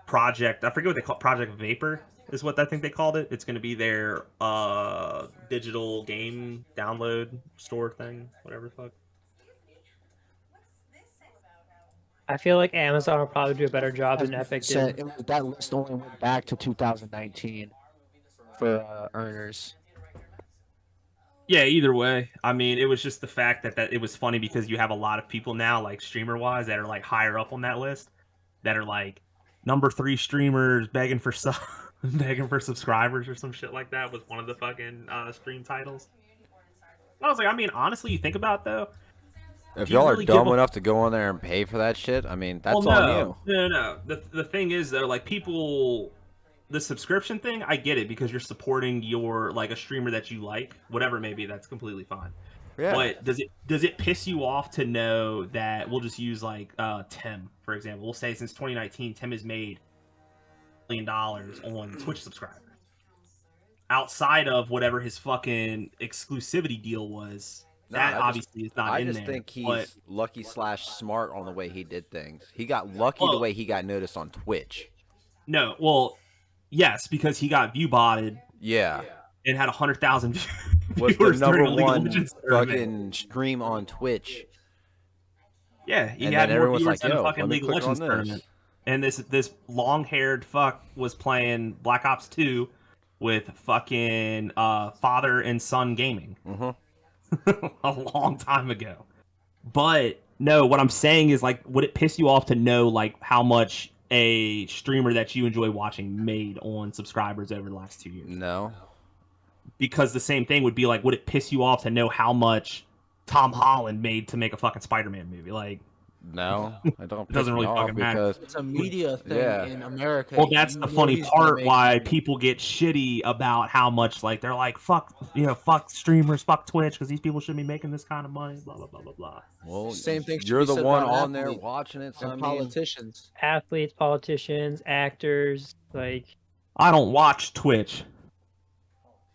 Speaker 1: Project, I forget what they call it, Project Vapor is what I think they called it. It's going to be their digital game download store thing, whatever the fuck.
Speaker 3: I feel like Amazon will probably do a better job than Epic did.
Speaker 2: That list only went back to 2019 for earners.
Speaker 1: Yeah, either way. I mean, it was just the fact that it was funny because you have a lot of people now, like streamer-wise, that are like higher up on that list, that are like number 3 streamers begging for subscribers or some shit like that was one of the fucking stream titles. I was like, I mean, honestly, you think about it, though.
Speaker 4: If y'all are dumb enough to go on there and pay for that shit, I mean, that's on you.
Speaker 1: No. The thing is, though, like, people, the subscription thing, I get it because you're supporting a streamer that you like, whatever it may be, that's completely fine.
Speaker 4: Yeah.
Speaker 1: But does it piss you off to know that we'll just use like Tim, for example. We'll say since 2019, Tim has made $1 million on Twitch subscribers. Outside of whatever his fucking exclusivity deal was. Obviously is not in there.
Speaker 4: I just think he's lucky/smart on the way he did things. He got lucky the way he got noticed on Twitch.
Speaker 1: No, well, yes, because he got view-botted.
Speaker 4: Yeah.
Speaker 1: And had 100,000
Speaker 4: was
Speaker 1: viewers
Speaker 4: the number
Speaker 1: during the League of
Speaker 4: one
Speaker 1: Legends
Speaker 4: fucking
Speaker 1: tournament.
Speaker 4: stream on Twitch.
Speaker 1: Yeah, he
Speaker 4: and
Speaker 1: had
Speaker 4: then
Speaker 1: more
Speaker 4: everyone's
Speaker 1: viewers
Speaker 4: like,
Speaker 1: than
Speaker 4: yo,
Speaker 1: a fucking
Speaker 4: let me
Speaker 1: League of
Speaker 4: click on
Speaker 1: Legends
Speaker 4: this.
Speaker 1: tournament. And this long-haired fuck was playing Black Ops 2 with fucking father and son gaming.
Speaker 4: Mm-hmm.
Speaker 1: A long time ago. But no, what I'm saying is, like, would it piss you off to know like how much a streamer that you enjoy watching made on subscribers over the last 2 years?
Speaker 4: No.
Speaker 1: Because the same thing would be like, would it piss you off to know how much Tom Holland made to make a fucking Spider-Man movie? Like,
Speaker 4: no, I don't.
Speaker 1: It doesn't really fucking matter.
Speaker 5: It's a media thing in America.
Speaker 1: Well, that's the funny part why people get shitty about how much, like, they're like, fuck streamers, fuck Twitch, because these people shouldn't be making this kind of money, blah, blah, blah, blah, blah.
Speaker 4: Well,
Speaker 5: same thing.
Speaker 4: You're the one on there watching it. So
Speaker 5: politicians.
Speaker 3: Athletes, politicians, actors, like.
Speaker 1: I don't watch Twitch.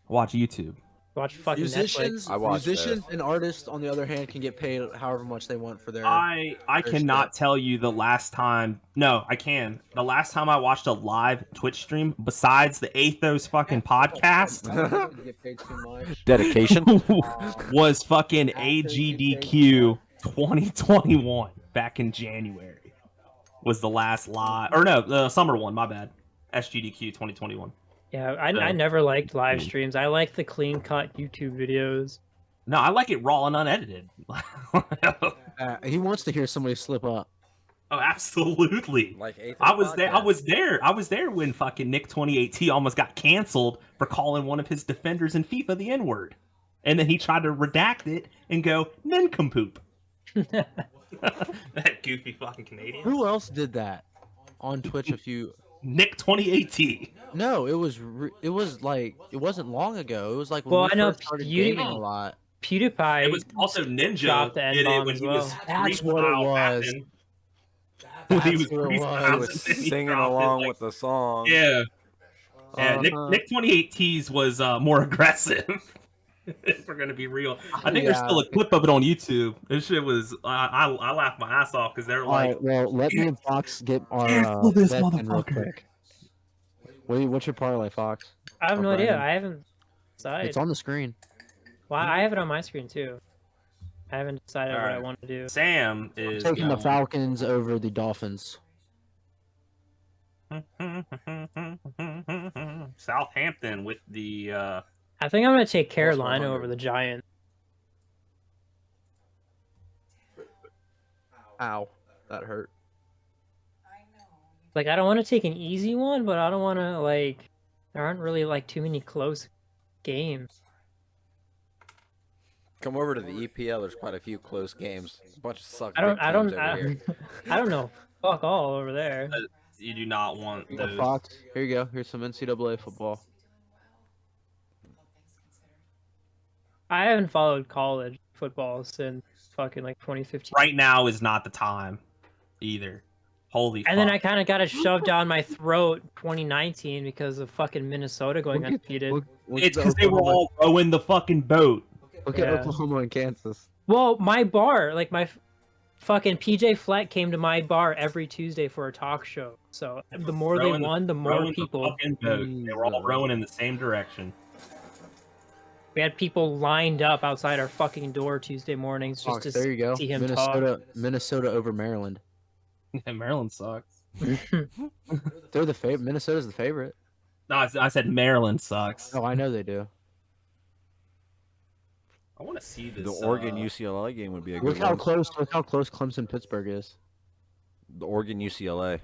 Speaker 1: I watch YouTube.
Speaker 3: Watch fucking
Speaker 5: musicians.
Speaker 3: Netflix.
Speaker 5: Musicians and artists, on the other hand, can get paid however much they want for their.
Speaker 1: I cannot tell you the last time. No, I can. The last time I watched a live Twitch stream, besides the Athos fucking podcast,
Speaker 4: dedication,
Speaker 1: was fucking AGDQ 2021 back in January. Was the last live, or no, the summer one. My bad. SGDQ 2021.
Speaker 3: Yeah, I never liked live streams. I like the clean cut YouTube videos.
Speaker 1: No, I like it raw and unedited.
Speaker 5: He wants to hear somebody slip up.
Speaker 1: Oh, absolutely.
Speaker 4: Like
Speaker 1: I was there when fucking Nick 2018 almost got canceled for calling one of his defenders in FIFA the N-word. And then he tried to redact it and go, nincompoop. That goofy fucking Canadian.
Speaker 5: Who else did that on Twitch?
Speaker 1: Nick 2018.
Speaker 5: No, it was like it wasn't long ago. It was like when
Speaker 3: Well,
Speaker 5: we
Speaker 3: I know
Speaker 5: first started
Speaker 3: Beauty-
Speaker 5: gaming a lot.
Speaker 3: PewDiePie.
Speaker 1: It was also Ninja
Speaker 3: dropped the
Speaker 1: did it
Speaker 3: N-bomb
Speaker 1: when
Speaker 3: as
Speaker 1: he was
Speaker 3: well.
Speaker 5: That's what it was.
Speaker 1: When he
Speaker 5: That's
Speaker 1: was
Speaker 5: what it
Speaker 1: freestyling,
Speaker 5: was.
Speaker 4: He was
Speaker 1: and he
Speaker 4: singing
Speaker 1: dropped it,
Speaker 4: along
Speaker 1: like-
Speaker 4: with the song.
Speaker 1: Yeah. Yeah,
Speaker 5: Uh-huh.
Speaker 1: Nick 28 Tees was more aggressive. If we're gonna be real, I think there's still a clip of it on YouTube. This shit was I laughed my ass off because they're
Speaker 2: All
Speaker 1: like,
Speaker 2: right, well, let me and Fox get our
Speaker 1: Cancel this
Speaker 2: bet in real
Speaker 1: motherfucker.
Speaker 2: quick. What's your parlay, Fox?
Speaker 3: I have
Speaker 2: Or
Speaker 3: no idea.
Speaker 2: Brandon?
Speaker 3: I haven't decided.
Speaker 2: It's on the screen.
Speaker 3: Well, I have it on my screen too. I haven't decided what I
Speaker 1: Alright.
Speaker 3: want to do.
Speaker 1: Sam is
Speaker 2: Taking the
Speaker 1: going-
Speaker 2: Falcons over the Dolphins.
Speaker 1: Southampton with the
Speaker 3: I think I'm gonna take Carolina over the Giants.
Speaker 5: Ow, that hurt.
Speaker 3: Like I don't want to take an easy one, but I don't want to like. There aren't really like too many close games.
Speaker 4: Come over to the EPL. There's quite a few close games. A bunch of suck.
Speaker 3: I don't.
Speaker 4: big
Speaker 3: I don't.
Speaker 4: teams over here.
Speaker 3: I don't know. Fuck all over there.
Speaker 1: you do not want
Speaker 5: Here you go,
Speaker 1: those.
Speaker 5: Fox. Here you go. Here's some NCAA football.
Speaker 3: I haven't followed college football since fucking like 2015.
Speaker 1: Right now is not the time either. Holy
Speaker 3: And
Speaker 1: fuck.
Speaker 3: then I kind of got it shoved down my throat 2019 because of fucking Minnesota going
Speaker 2: Look at-
Speaker 3: undefeated.
Speaker 1: It's because they were all rowing the fucking boat.
Speaker 2: Look at
Speaker 3: Yeah.
Speaker 2: Oklahoma and Kansas.
Speaker 3: Well, my bar, like my fucking PJ Fleck came to my bar every Tuesday for a talk show. So the more they
Speaker 1: Rowing the-
Speaker 3: won, the more
Speaker 1: rowing the
Speaker 3: people.
Speaker 1: fucking boat. They were all rowing in the same direction.
Speaker 3: We had people lined up outside our fucking door Tuesday mornings just
Speaker 2: Fox,
Speaker 3: to
Speaker 2: there you go.
Speaker 3: see him talk.
Speaker 2: Minnesota over Maryland.
Speaker 1: Maryland sucks.
Speaker 2: They're the favorite. Minnesota's the favorite.
Speaker 1: No, I said Maryland sucks.
Speaker 2: Oh, I know they do.
Speaker 1: I want to see this.
Speaker 4: The Oregon UCLA game would be a
Speaker 2: Look
Speaker 4: good
Speaker 2: how
Speaker 4: one.
Speaker 2: close. Look how close Clemson Pittsburgh is.
Speaker 4: The Oregon UCLA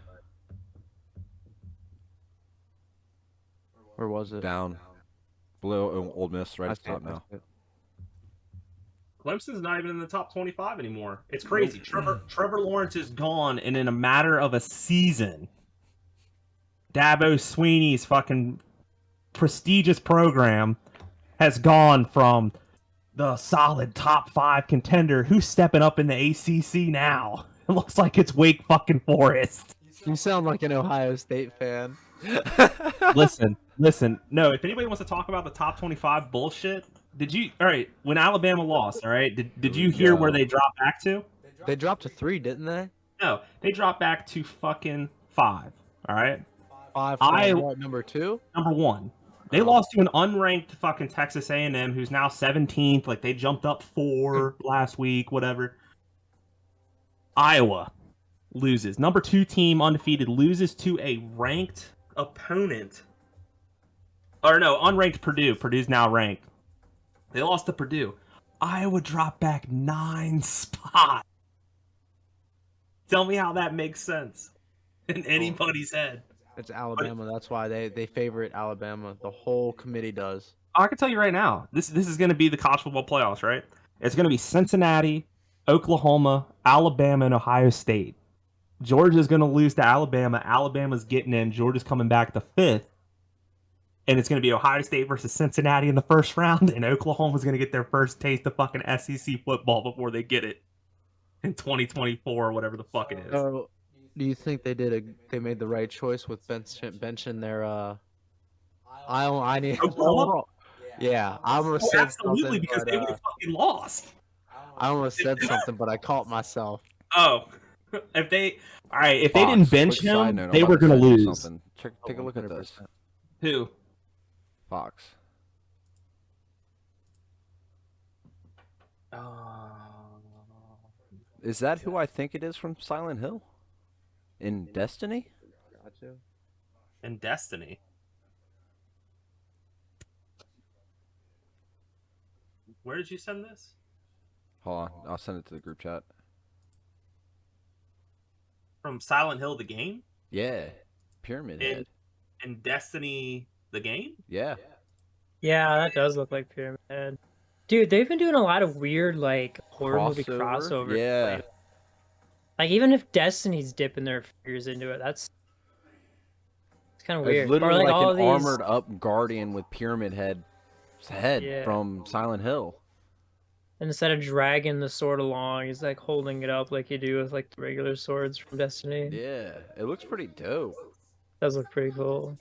Speaker 2: Where was it?
Speaker 4: down below Old Miss right
Speaker 2: I
Speaker 4: at the
Speaker 2: see it,
Speaker 4: top
Speaker 2: I
Speaker 4: now.
Speaker 2: see it.
Speaker 1: Clemson's not even in the top 25 anymore. It's crazy. Trevor Lawrence is gone, and in a matter of a season, Dabo Sweeney's fucking prestigious program has gone from the solid top 5 contender who's stepping up in the ACC now. It looks like it's Wake fucking Forest.
Speaker 2: You sound like an Ohio State fan.
Speaker 1: listen. No, if anybody wants to talk about the top 25 bullshit, all right, when Alabama lost, all right, did you hear where they dropped back to?
Speaker 2: They dropped to 3, didn't they?
Speaker 1: No, they dropped back to fucking 5, all right?
Speaker 2: 5 from what, number 2?
Speaker 1: Number 1. They lost to an unranked fucking Texas A&M who's now 17th. Like, they jumped up 4 last week, whatever. Iowa loses. Number 2 team, undefeated, loses to a ranked opponent. Or no, unranked Purdue. Purdue's now ranked. They lost to Purdue. Iowa dropped back 9 spots. Tell me how that makes sense in anybody's head.
Speaker 5: It's Alabama. That's why they favorite Alabama. The whole committee does.
Speaker 1: I can tell you right now, this is going to be the college football playoffs, right? It's going to be Cincinnati, Oklahoma, Alabama, and Ohio State. Georgia's going to lose to Alabama. Alabama's getting in. Georgia's coming back to 5th. And it's going to be Ohio State versus Cincinnati in the first round. And Oklahoma's going to get their first taste of fucking SEC football before they get it in 2024 or whatever the fuck it is.
Speaker 5: So, do you think they made the right choice with benching their I need
Speaker 1: Oklahoma?
Speaker 5: Yeah, I almost
Speaker 1: Oh,
Speaker 5: said
Speaker 1: absolutely,
Speaker 5: something,
Speaker 1: because
Speaker 5: but,
Speaker 1: they would have fucking lost.
Speaker 5: I almost said something, but I caught myself.
Speaker 1: Oh, if they
Speaker 4: Fox,
Speaker 1: didn't bench
Speaker 4: quick side
Speaker 1: him,
Speaker 4: note, I'm
Speaker 1: they
Speaker 4: about
Speaker 1: were
Speaker 4: to
Speaker 1: going to
Speaker 4: send you
Speaker 1: lose.
Speaker 4: something. Take a look at this.
Speaker 5: 100%.
Speaker 1: Who?
Speaker 4: Fox. Is that who I think it is from Silent Hill? In Destiny?
Speaker 5: Gotcha.
Speaker 1: And Destiny. Where did you send this?
Speaker 4: Hold on, I'll send it to the group chat.
Speaker 1: From Silent Hill the game?
Speaker 4: Yeah. Pyramid Head.
Speaker 1: And Destiny the game?
Speaker 4: Yeah.
Speaker 3: Yeah, that does look like Pyramid Head. Dude, they've been doing a lot of weird like horror movie crossovers.
Speaker 4: Yeah.
Speaker 3: lately. Like even if Destiny's dipping their fingers into it, that's It's kind of
Speaker 4: It's
Speaker 3: weird.
Speaker 4: literally
Speaker 3: or like,
Speaker 4: like
Speaker 3: all
Speaker 4: an
Speaker 3: these...
Speaker 4: armored up guardian with pyramid head
Speaker 3: Yeah.
Speaker 4: from Silent Hill.
Speaker 3: And instead of dragging the sword along, he's like holding it up like you do with like the regular swords from Destiny.
Speaker 4: Yeah, it looks pretty dope.
Speaker 3: Does look pretty cool.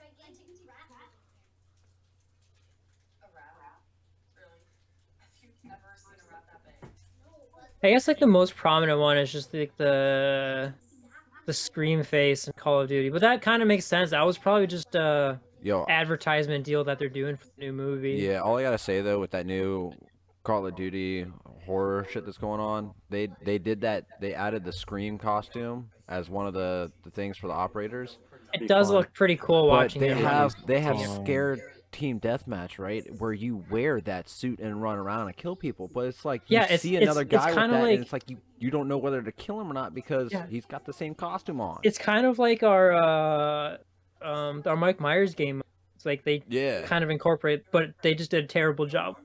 Speaker 3: I guess like the most prominent one is just like the Scream face in Call of Duty, but that kind of makes sense. That was probably just a
Speaker 4: Yo,
Speaker 3: advertisement deal that they're doing for the new movie.
Speaker 4: yeah, all I gotta say though, with that new Call of Duty horror shit that's going on, they did that. They added the Scream costume as one of the things for the operators.
Speaker 3: It does look pretty cool
Speaker 4: But
Speaker 3: watching
Speaker 4: they
Speaker 3: it.
Speaker 4: have scared team deathmatch, right? Where you wear that suit and run around and kill people. But it's like you
Speaker 3: Yeah, it's-
Speaker 4: see
Speaker 3: it's-
Speaker 4: another
Speaker 3: it's
Speaker 4: guy with
Speaker 3: kinda
Speaker 4: that,
Speaker 3: like-
Speaker 4: and it's like you don't know whether to kill him or not because
Speaker 3: Yeah.
Speaker 4: he's got the same costume on.
Speaker 3: It's kind of like our Mike Myers game. It's like they
Speaker 4: Yeah.
Speaker 3: kind of incorporate, but they just did a terrible job.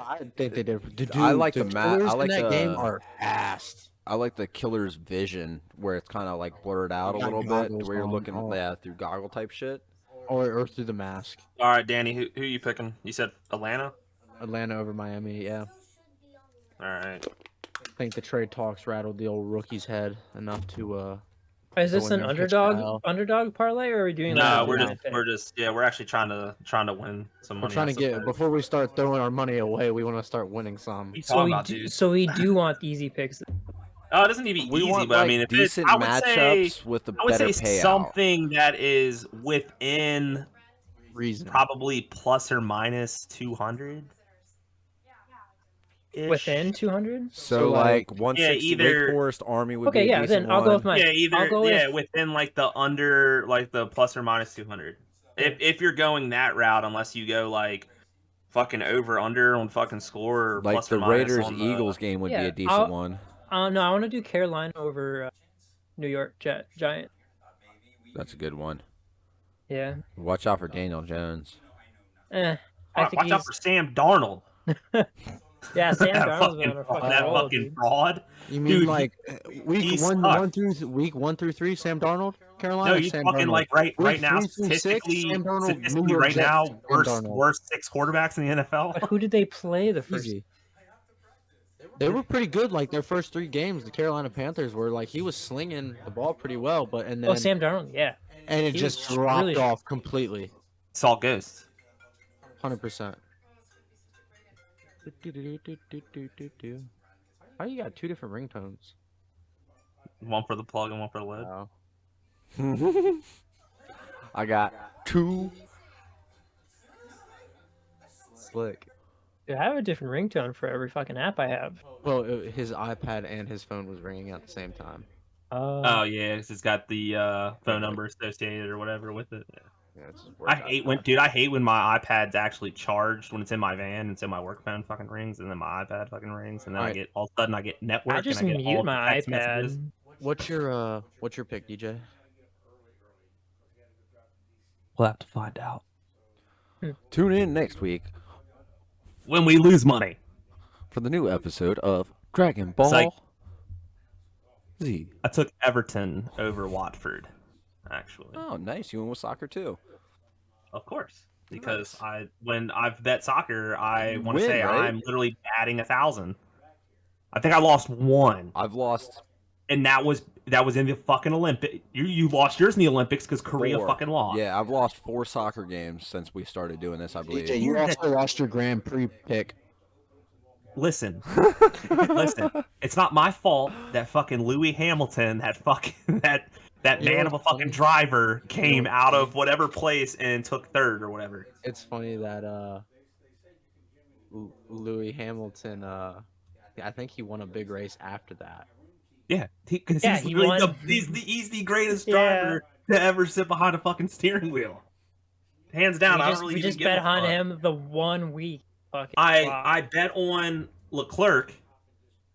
Speaker 5: I think they did. Dude,
Speaker 4: I like
Speaker 5: the
Speaker 4: the map.
Speaker 5: killers
Speaker 4: I like
Speaker 5: in that
Speaker 4: the
Speaker 5: game are fast.
Speaker 4: I like the killer's vision where it's kind of like blurred out a
Speaker 5: Got
Speaker 4: little bit,
Speaker 5: goggles
Speaker 4: where you're
Speaker 5: on,
Speaker 4: looking
Speaker 5: oh.
Speaker 4: through goggle type shit.
Speaker 5: Or through the mask.
Speaker 1: All right, Danny, who you picking? You said Atlanta.
Speaker 5: Atlanta over Miami, yeah.
Speaker 1: All right.
Speaker 5: I think the trade talks rattled the old rookie's head enough to
Speaker 3: Is this
Speaker 5: go
Speaker 3: an
Speaker 5: in there and pitch the L.
Speaker 3: underdog parlay, or are we doing?
Speaker 1: No,
Speaker 3: like
Speaker 1: we're just we're actually trying to win some
Speaker 5: We're
Speaker 1: money.
Speaker 5: trying to
Speaker 1: on
Speaker 5: get
Speaker 1: some
Speaker 5: before we start throwing our money away, we want to start winning some.
Speaker 3: So we do want easy picks.
Speaker 1: Oh, it doesn't need to be
Speaker 4: We
Speaker 1: easy,
Speaker 4: want,
Speaker 1: but I
Speaker 4: like,
Speaker 1: mean, if it's,
Speaker 4: decent
Speaker 1: I would say,
Speaker 4: matchups with a
Speaker 1: I would
Speaker 4: better
Speaker 1: say
Speaker 4: payout.
Speaker 1: something that is within
Speaker 5: reason,
Speaker 1: probably plus or minus 200.
Speaker 3: Within 200.
Speaker 4: So like 160
Speaker 1: either-
Speaker 4: Wake Forest Army would
Speaker 3: Okay,
Speaker 4: be a
Speaker 3: yeah,
Speaker 4: decent
Speaker 3: then I'll go with
Speaker 4: one.
Speaker 3: mine.
Speaker 1: Yeah, either
Speaker 3: I'll go with-
Speaker 1: within like the under like the plus or minus 200. If you're going that route, unless you go like fucking over under on fucking score or
Speaker 4: Like
Speaker 1: plus
Speaker 4: the
Speaker 1: or minus
Speaker 4: Raiders
Speaker 1: on the-
Speaker 4: Eagles game would be
Speaker 3: Yeah,
Speaker 4: a decent
Speaker 3: I'll-
Speaker 4: one.
Speaker 3: No, I want to do Carolina over New York Giant.
Speaker 4: That's a good one.
Speaker 3: Yeah.
Speaker 4: Watch out for Daniel Jones.
Speaker 3: I think
Speaker 1: Watch out for Sam Darnold.
Speaker 3: Yeah, Sam
Speaker 1: That
Speaker 3: Darnold's been on a
Speaker 1: fucking-
Speaker 3: fucking
Speaker 1: that
Speaker 3: roll,
Speaker 1: fucking
Speaker 3: dude.
Speaker 1: fraud.
Speaker 5: You mean
Speaker 1: Dude,
Speaker 5: like week
Speaker 1: he
Speaker 5: one,
Speaker 1: sucked.
Speaker 5: week 1 through 3, Sam Darnold, Carolina?
Speaker 1: No, you
Speaker 5: Sam
Speaker 1: fucking
Speaker 5: Darnold.
Speaker 1: like right
Speaker 5: Week
Speaker 1: now
Speaker 5: 3 through 6,
Speaker 1: statistically,
Speaker 5: Sam Darnold, New
Speaker 1: statistically
Speaker 5: York
Speaker 1: right
Speaker 5: Jets,
Speaker 1: now
Speaker 5: Sam
Speaker 1: worst
Speaker 5: Darnold.
Speaker 1: 6 quarterbacks in the NFL.
Speaker 3: But who did they play the first?
Speaker 5: Easy. They were pretty good. Like their first 3 games, the Carolina Panthers were like he was slinging the ball pretty well, but and then
Speaker 3: Sam Darnold, yeah.
Speaker 5: and it
Speaker 3: He
Speaker 5: just
Speaker 3: was
Speaker 5: dropped
Speaker 3: really-
Speaker 5: off completely.
Speaker 1: Saw Ghost.
Speaker 5: 100%. Why you got 2 different ringtones?
Speaker 1: One for the plug and one for the load.
Speaker 5: Oh.
Speaker 4: I got 2.
Speaker 5: Slick.
Speaker 3: Dude, I have a different ringtone for every fucking app I have.
Speaker 5: Well, his iPad and his phone was ringing at the same time.
Speaker 1: Oh yeah, 'cause it's got the phone number associated or whatever with it. Yeah.
Speaker 5: Yeah, it's just
Speaker 1: I hate when my iPad's actually charged when it's in my van, and so my work phone fucking rings, and then my iPad fucking rings, and then
Speaker 5: Alright.
Speaker 1: all of a sudden I get network.
Speaker 3: I just
Speaker 1: and I get all
Speaker 3: mute
Speaker 1: the
Speaker 3: my
Speaker 1: text messages.
Speaker 3: iPad.
Speaker 5: What's your pick, DJ?
Speaker 1: We'll have to find out
Speaker 4: Tune in next week
Speaker 1: when we lose money.
Speaker 4: for the new episode of Dragon Ball
Speaker 1: Psych.
Speaker 4: Z.
Speaker 1: I took Everton over Watford, actually.
Speaker 4: Oh, nice. You went with soccer too.
Speaker 1: Of course, because when I've bet soccer, I want to
Speaker 4: win,
Speaker 1: say
Speaker 4: right?
Speaker 1: I'm literally batting 1,000. I think I lost one,
Speaker 4: I've lost
Speaker 1: and that was in the fucking Olympic. You lost yours in the Olympics because Korea
Speaker 4: 4.
Speaker 1: fucking lost.
Speaker 4: Yeah, I've lost 4 soccer games since we started doing this, I believe.
Speaker 5: DJ, you also lost your Grand Prix pick.
Speaker 1: Listen, it's not my fault that fucking Louis Hamilton, that fucking that
Speaker 5: You know
Speaker 1: man of a
Speaker 5: what's
Speaker 1: fucking
Speaker 5: funny?
Speaker 1: driver, came
Speaker 5: what's
Speaker 1: out
Speaker 5: funny?
Speaker 1: of whatever place and took third or whatever.
Speaker 5: It's funny that Louis Hamilton I think he won a big race after that.
Speaker 1: Yeah, because
Speaker 3: Yeah,
Speaker 1: he's,
Speaker 3: he
Speaker 1: literally
Speaker 3: won.
Speaker 1: he's the greatest
Speaker 3: Yeah.
Speaker 1: driver to ever sit behind a fucking steering wheel. Hands down, I don't really
Speaker 3: we
Speaker 1: even
Speaker 3: just
Speaker 1: give
Speaker 3: bet
Speaker 1: a
Speaker 3: on
Speaker 1: fuck.
Speaker 3: him the 1 week. Fucking
Speaker 1: I bet on Leclerc,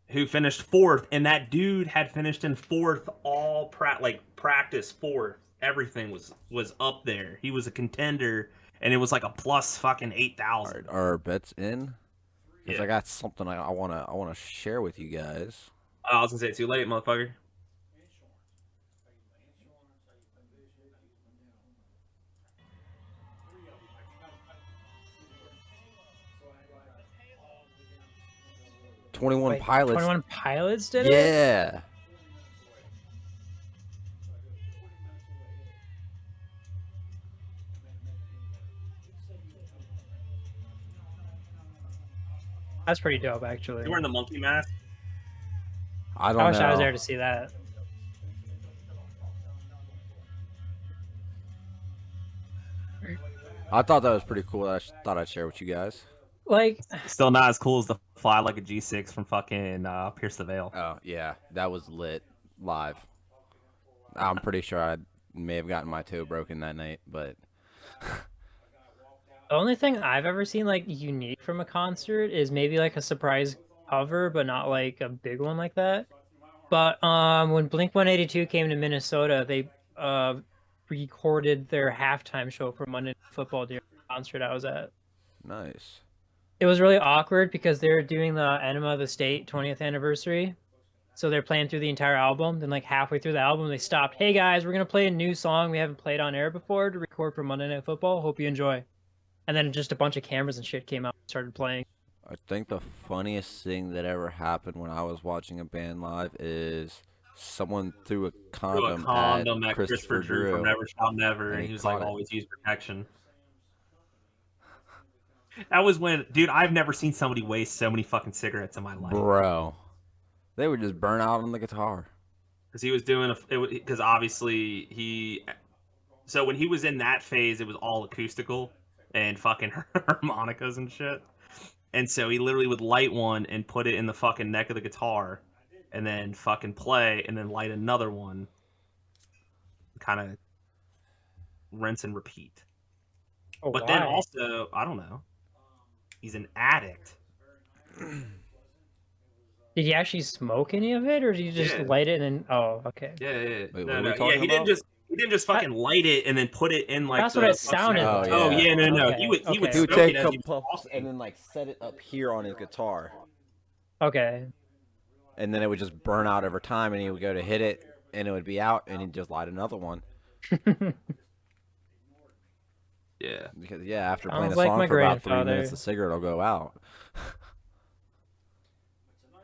Speaker 1: who finished 4th, and that dude had finished in 4th all practice 4th. Everything was up there. He was a contender, and it was like a plus fucking 8,000.
Speaker 4: Are our bets in? Because
Speaker 1: Yeah.
Speaker 4: I got something I wanna share with you guys.
Speaker 1: I was gonna say too late, motherfucker.
Speaker 4: 21
Speaker 3: Wait,
Speaker 4: Pilots.
Speaker 3: 21 Pilots did it?
Speaker 4: Yeah.
Speaker 3: That's pretty dope, actually.
Speaker 1: You wearing the monkey mask?
Speaker 4: I don't
Speaker 3: I wish
Speaker 4: know.
Speaker 3: I was there to see that.
Speaker 4: I thought that was pretty cool. I thought I'd share with you guys.
Speaker 3: Like,
Speaker 1: Still not as cool as the fly like a G6 from fucking Pierce the Veil.
Speaker 4: Oh yeah, that was lit live. I'm pretty sure I may have gotten my toe broken that night, but
Speaker 3: the only thing I've ever seen like unique from a concert is maybe like a surprise cover, but not like a big one like that. But when Blink-182 came to Minnesota, they recorded their halftime show for Monday Night Football during the concert I was at.
Speaker 4: nice.
Speaker 3: It was really awkward because they were doing the Enema of the State 20th anniversary. So they're playing through the entire album. Then like halfway through the album, they stopped. Hey guys, we're going to play a new song we haven't played on air before to record for Monday Night Football. Hope you enjoy. And then just a bunch of cameras and shit came out and started playing.
Speaker 4: I think the funniest thing that ever happened when I was watching a band live is someone threw a
Speaker 1: Threw a
Speaker 4: condom,
Speaker 1: condom
Speaker 4: at Christopher
Speaker 1: Drew from Never Shall Never,
Speaker 4: and
Speaker 1: and
Speaker 4: he
Speaker 1: he was
Speaker 4: caught
Speaker 1: like,
Speaker 4: it.
Speaker 1: always use protection. That was when, dude, I've never seen somebody waste so many fucking cigarettes in my life.
Speaker 4: Bro, they would just burn out on the guitar.
Speaker 1: Because he was doing because obviously so when he was in that phase, it was all acoustical and fucking harmonicas and shit. And so he literally would light one and put it in the fucking neck of the guitar, and then fucking play, and then light another one. Kind of rinse and repeat.
Speaker 3: Oh,
Speaker 1: But
Speaker 3: why?
Speaker 1: then also, I don't know. He's an addict.
Speaker 3: Did he actually smoke any of it, or did he just
Speaker 1: Yeah.
Speaker 3: light it and then? Oh, okay.
Speaker 1: Yeah.
Speaker 4: Wait, what
Speaker 1: No,
Speaker 4: are we
Speaker 1: no. Yeah,
Speaker 4: talking
Speaker 1: he didn't
Speaker 4: about?
Speaker 1: just fucking light it and then put it in like.
Speaker 3: That's
Speaker 1: the
Speaker 3: what it
Speaker 1: fucking-
Speaker 3: sounded
Speaker 4: like.
Speaker 1: Oh
Speaker 4: Oh,
Speaker 1: yeah,
Speaker 4: yeah.
Speaker 1: no.
Speaker 3: Okay,
Speaker 1: He would
Speaker 3: okay.
Speaker 1: he would
Speaker 4: He would
Speaker 1: smoke
Speaker 4: take
Speaker 1: it
Speaker 4: a
Speaker 1: as he was
Speaker 4: puffs
Speaker 1: talking.
Speaker 4: and then like set it up here on his guitar,
Speaker 3: Okay.
Speaker 4: and then it would just burn out over time, and he would go to hit it, and it would be out, and he'd just light another one.
Speaker 1: Yeah.
Speaker 4: Because yeah, after
Speaker 3: Sounds
Speaker 4: playing a
Speaker 3: like
Speaker 4: song
Speaker 3: my
Speaker 4: for about 3
Speaker 3: grandfather.
Speaker 4: minutes, the cigarette will go out.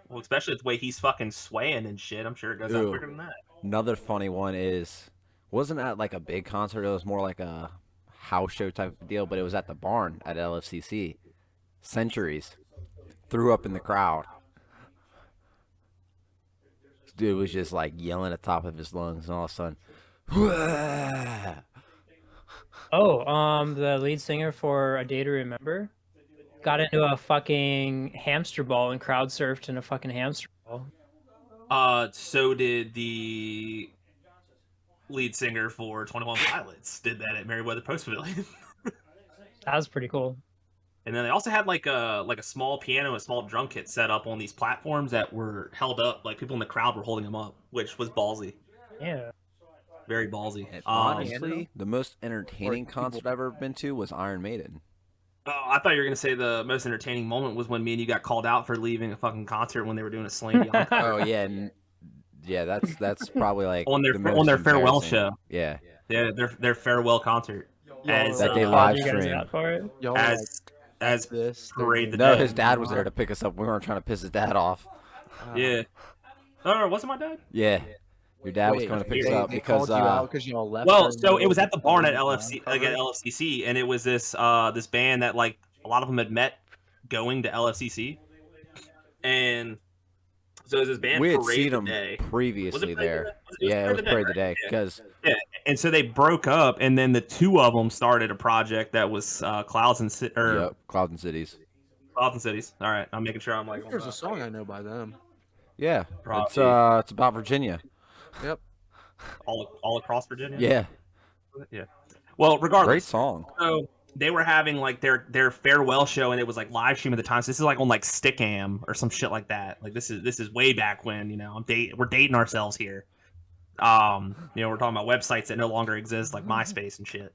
Speaker 1: Well, especially the way he's fucking swaying and shit. I'm sure it goes out
Speaker 4: Ew.
Speaker 1: quicker than that.
Speaker 4: Another funny one is, wasn't at like a big concert. It was more like a house show type of deal, but it was at the barn at LFCC. Centuries threw up in the crowd. Dude was just like yelling at the top of his lungs, and all of a sudden,
Speaker 3: Oh, the lead singer for A Day to Remember got into a fucking hamster ball and crowd surfed in a fucking hamster ball.
Speaker 1: So did the lead singer for 21 Pilots. Did that at Merriweather Post Pavilion.
Speaker 3: That was pretty cool.
Speaker 1: And then they also had like a small piano, a small drum kit set up on these platforms that were held up. Like people in the crowd were holding them up, which was ballsy.
Speaker 3: Yeah.
Speaker 1: Very ballsy.
Speaker 4: And honestly, the most entertaining concert I've ever been to was Iron Maiden.
Speaker 1: Oh, I thought you were gonna say the most entertaining moment was when me and you got called out for leaving a fucking concert when they were doing a Celine Dion concert.
Speaker 4: Oh yeah, yeah, that's probably like
Speaker 1: on their
Speaker 4: the most
Speaker 1: farewell
Speaker 4: embarrassing.
Speaker 1: show.
Speaker 4: Yeah,
Speaker 1: Yeah, their farewell concert. As,
Speaker 4: that they
Speaker 3: Called
Speaker 4: live
Speaker 3: you guys
Speaker 4: streamed.
Speaker 3: out for it?
Speaker 5: Y'all
Speaker 1: as
Speaker 5: this.
Speaker 1: parade the
Speaker 4: No,
Speaker 1: day.
Speaker 4: his dad was there to pick us up. We weren't trying to piss his dad off.
Speaker 1: Yeah. Oh, wasn't my dad?
Speaker 4: Yeah, your dad was coming to pick us up because
Speaker 5: y'all left.
Speaker 1: Well,
Speaker 5: her
Speaker 1: so
Speaker 5: in
Speaker 1: it was
Speaker 5: the
Speaker 1: at the barn at
Speaker 5: middle of
Speaker 1: LFC,
Speaker 5: the
Speaker 1: like at
Speaker 5: cover.
Speaker 1: LFCC, and it was this this band that like a lot of them had met going to LFCC, and so it was this band
Speaker 4: we had
Speaker 1: Parade
Speaker 4: seen
Speaker 1: the
Speaker 4: him
Speaker 1: Day.
Speaker 4: previously
Speaker 1: Parade
Speaker 4: there.
Speaker 1: the Day? Was it
Speaker 4: Yeah, it was Parade the Day
Speaker 1: right? Yeah.
Speaker 4: because
Speaker 1: Yeah, and so they broke up, and then the two of them started a project that was Clouds and
Speaker 4: yep, Clouds and Cities.
Speaker 1: Clouds and Cities. All right, I'm making sure I'm like.
Speaker 5: There's a song I know by them.
Speaker 4: Yeah,
Speaker 1: Probably.
Speaker 4: it's about Virginia.
Speaker 5: Yep.
Speaker 1: all across Virginia.
Speaker 4: Yeah,
Speaker 1: Yeah. Well, regardless.
Speaker 4: great song.
Speaker 1: So they were having like their farewell show, and it was like live stream at the time. So this is like on like Stickam or some shit like that. Like this is way back when, you know, we're dating ourselves here. You know, we're talking about websites that no longer exist, like MySpace and shit.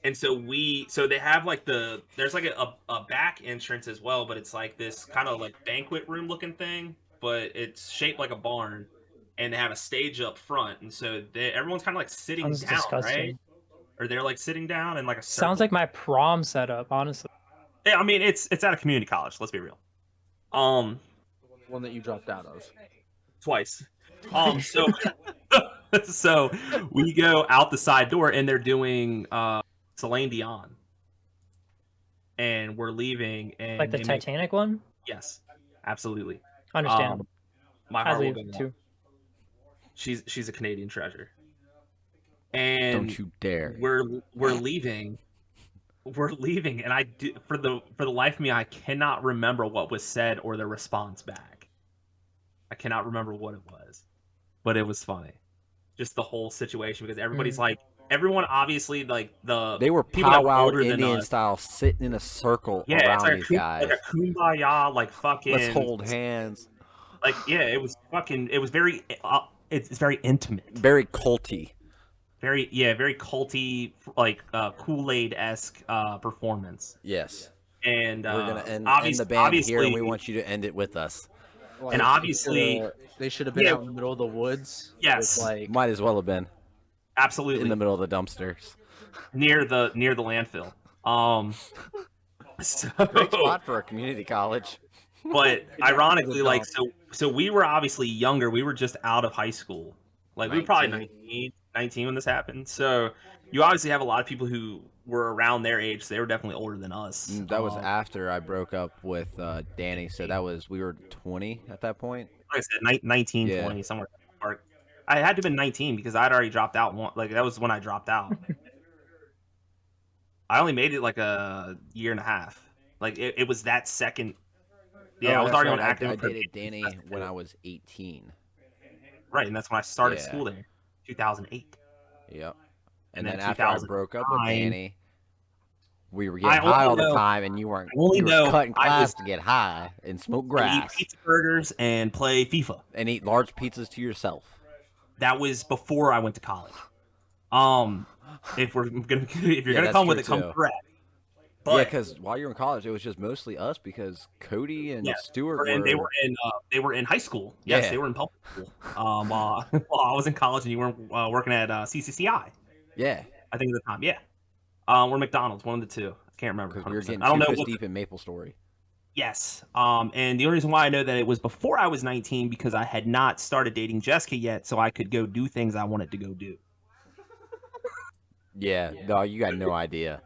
Speaker 1: And so they have like there's like a back entrance as well, but it's like this kind of like banquet room looking thing, but it's shaped like a barn, and they have a stage up front, and so everyone's kind of like sitting
Speaker 3: Sounds
Speaker 1: down,
Speaker 3: disgusting.
Speaker 1: right? Or they're like sitting down in like a
Speaker 3: Sounds like my prom setup, honestly.
Speaker 1: Yeah, I mean it's at a community college. Let's be real.
Speaker 5: One that you dropped out of.
Speaker 1: Twice. So so we go out the side door and they're doing Celine Dion. And we're leaving and
Speaker 3: Like the Titanic one?
Speaker 1: Yes. Absolutely.
Speaker 3: Understandable.
Speaker 1: My
Speaker 3: I'd
Speaker 1: heart will
Speaker 3: leave
Speaker 1: go out.
Speaker 3: too.
Speaker 1: She's a Canadian treasure. And
Speaker 4: Don't you dare.
Speaker 1: We're leaving. We're leaving, and I do, for the life of me, I cannot remember what was said or the response back. I cannot remember what it was, but it was funny. Just the whole situation because everybody's like, everyone obviously like
Speaker 4: they were
Speaker 1: people that were
Speaker 4: powwow
Speaker 1: older than
Speaker 4: Indian
Speaker 1: us.
Speaker 4: style, sitting in a circle
Speaker 1: Yeah,
Speaker 4: around
Speaker 1: it's like
Speaker 4: these guys.
Speaker 1: like a kumbaya, like fucking.
Speaker 4: Let's hold hands.
Speaker 1: Like yeah, it was fucking. It was very. It's very intimate.
Speaker 4: Very culty.
Speaker 1: Very culty, like Kool-Aid-esque performance.
Speaker 4: Yes.
Speaker 1: And
Speaker 4: we're gonna end the band here, and we want you to end it with us.
Speaker 5: Like,
Speaker 1: and obviously,
Speaker 5: they should have been out in the middle of the woods.
Speaker 1: Yes,
Speaker 5: like
Speaker 4: might as well have been.
Speaker 1: Absolutely
Speaker 4: in the middle of the dumpsters,
Speaker 1: near the landfill. So
Speaker 4: great spot for a community college.
Speaker 1: But ironically, like so we were obviously younger. We were just out of high school. Like we were probably 19 when this happened. So you obviously have a lot of people who were around their age. So they were definitely older than us.
Speaker 4: That was after I broke up with Danny. So we were 20 at that point.
Speaker 1: Like I said, 19, 20, somewhere. Or I had to have been 19 because I'd already dropped out. Like that was when I dropped out. I only made it like a year and a half. Like it was that second. Yeah, I was already on active.
Speaker 4: I dated Danny when I was 18.
Speaker 1: Right, and that's when I started school there, 2008.
Speaker 4: Yep. And then after I broke up with Danny, we were getting high all the time, and you were cutting class to get high and smoke grass,
Speaker 1: eat pizza burgers, and play FIFA,
Speaker 4: and eat large pizzas to yourself.
Speaker 1: That was before I went to college. If you're gonna come with it, come correct.
Speaker 4: But, yeah, because while you're in college, it was just mostly us because Cody and Stuart
Speaker 1: they were in high school. Yes, they were in public school. While I was in college and you weren't working at CCCI.
Speaker 4: Yeah,
Speaker 1: I think at the time. Yeah, or McDonald's, one of the two. I can't remember.
Speaker 4: Because we were getting I don't know deep in Maple Story.
Speaker 1: Yes. And the only reason why I know that it was before I was 19 because I had not started dating Jessica yet, so I could go do things I wanted to go do.
Speaker 4: Yeah, no, you got no idea.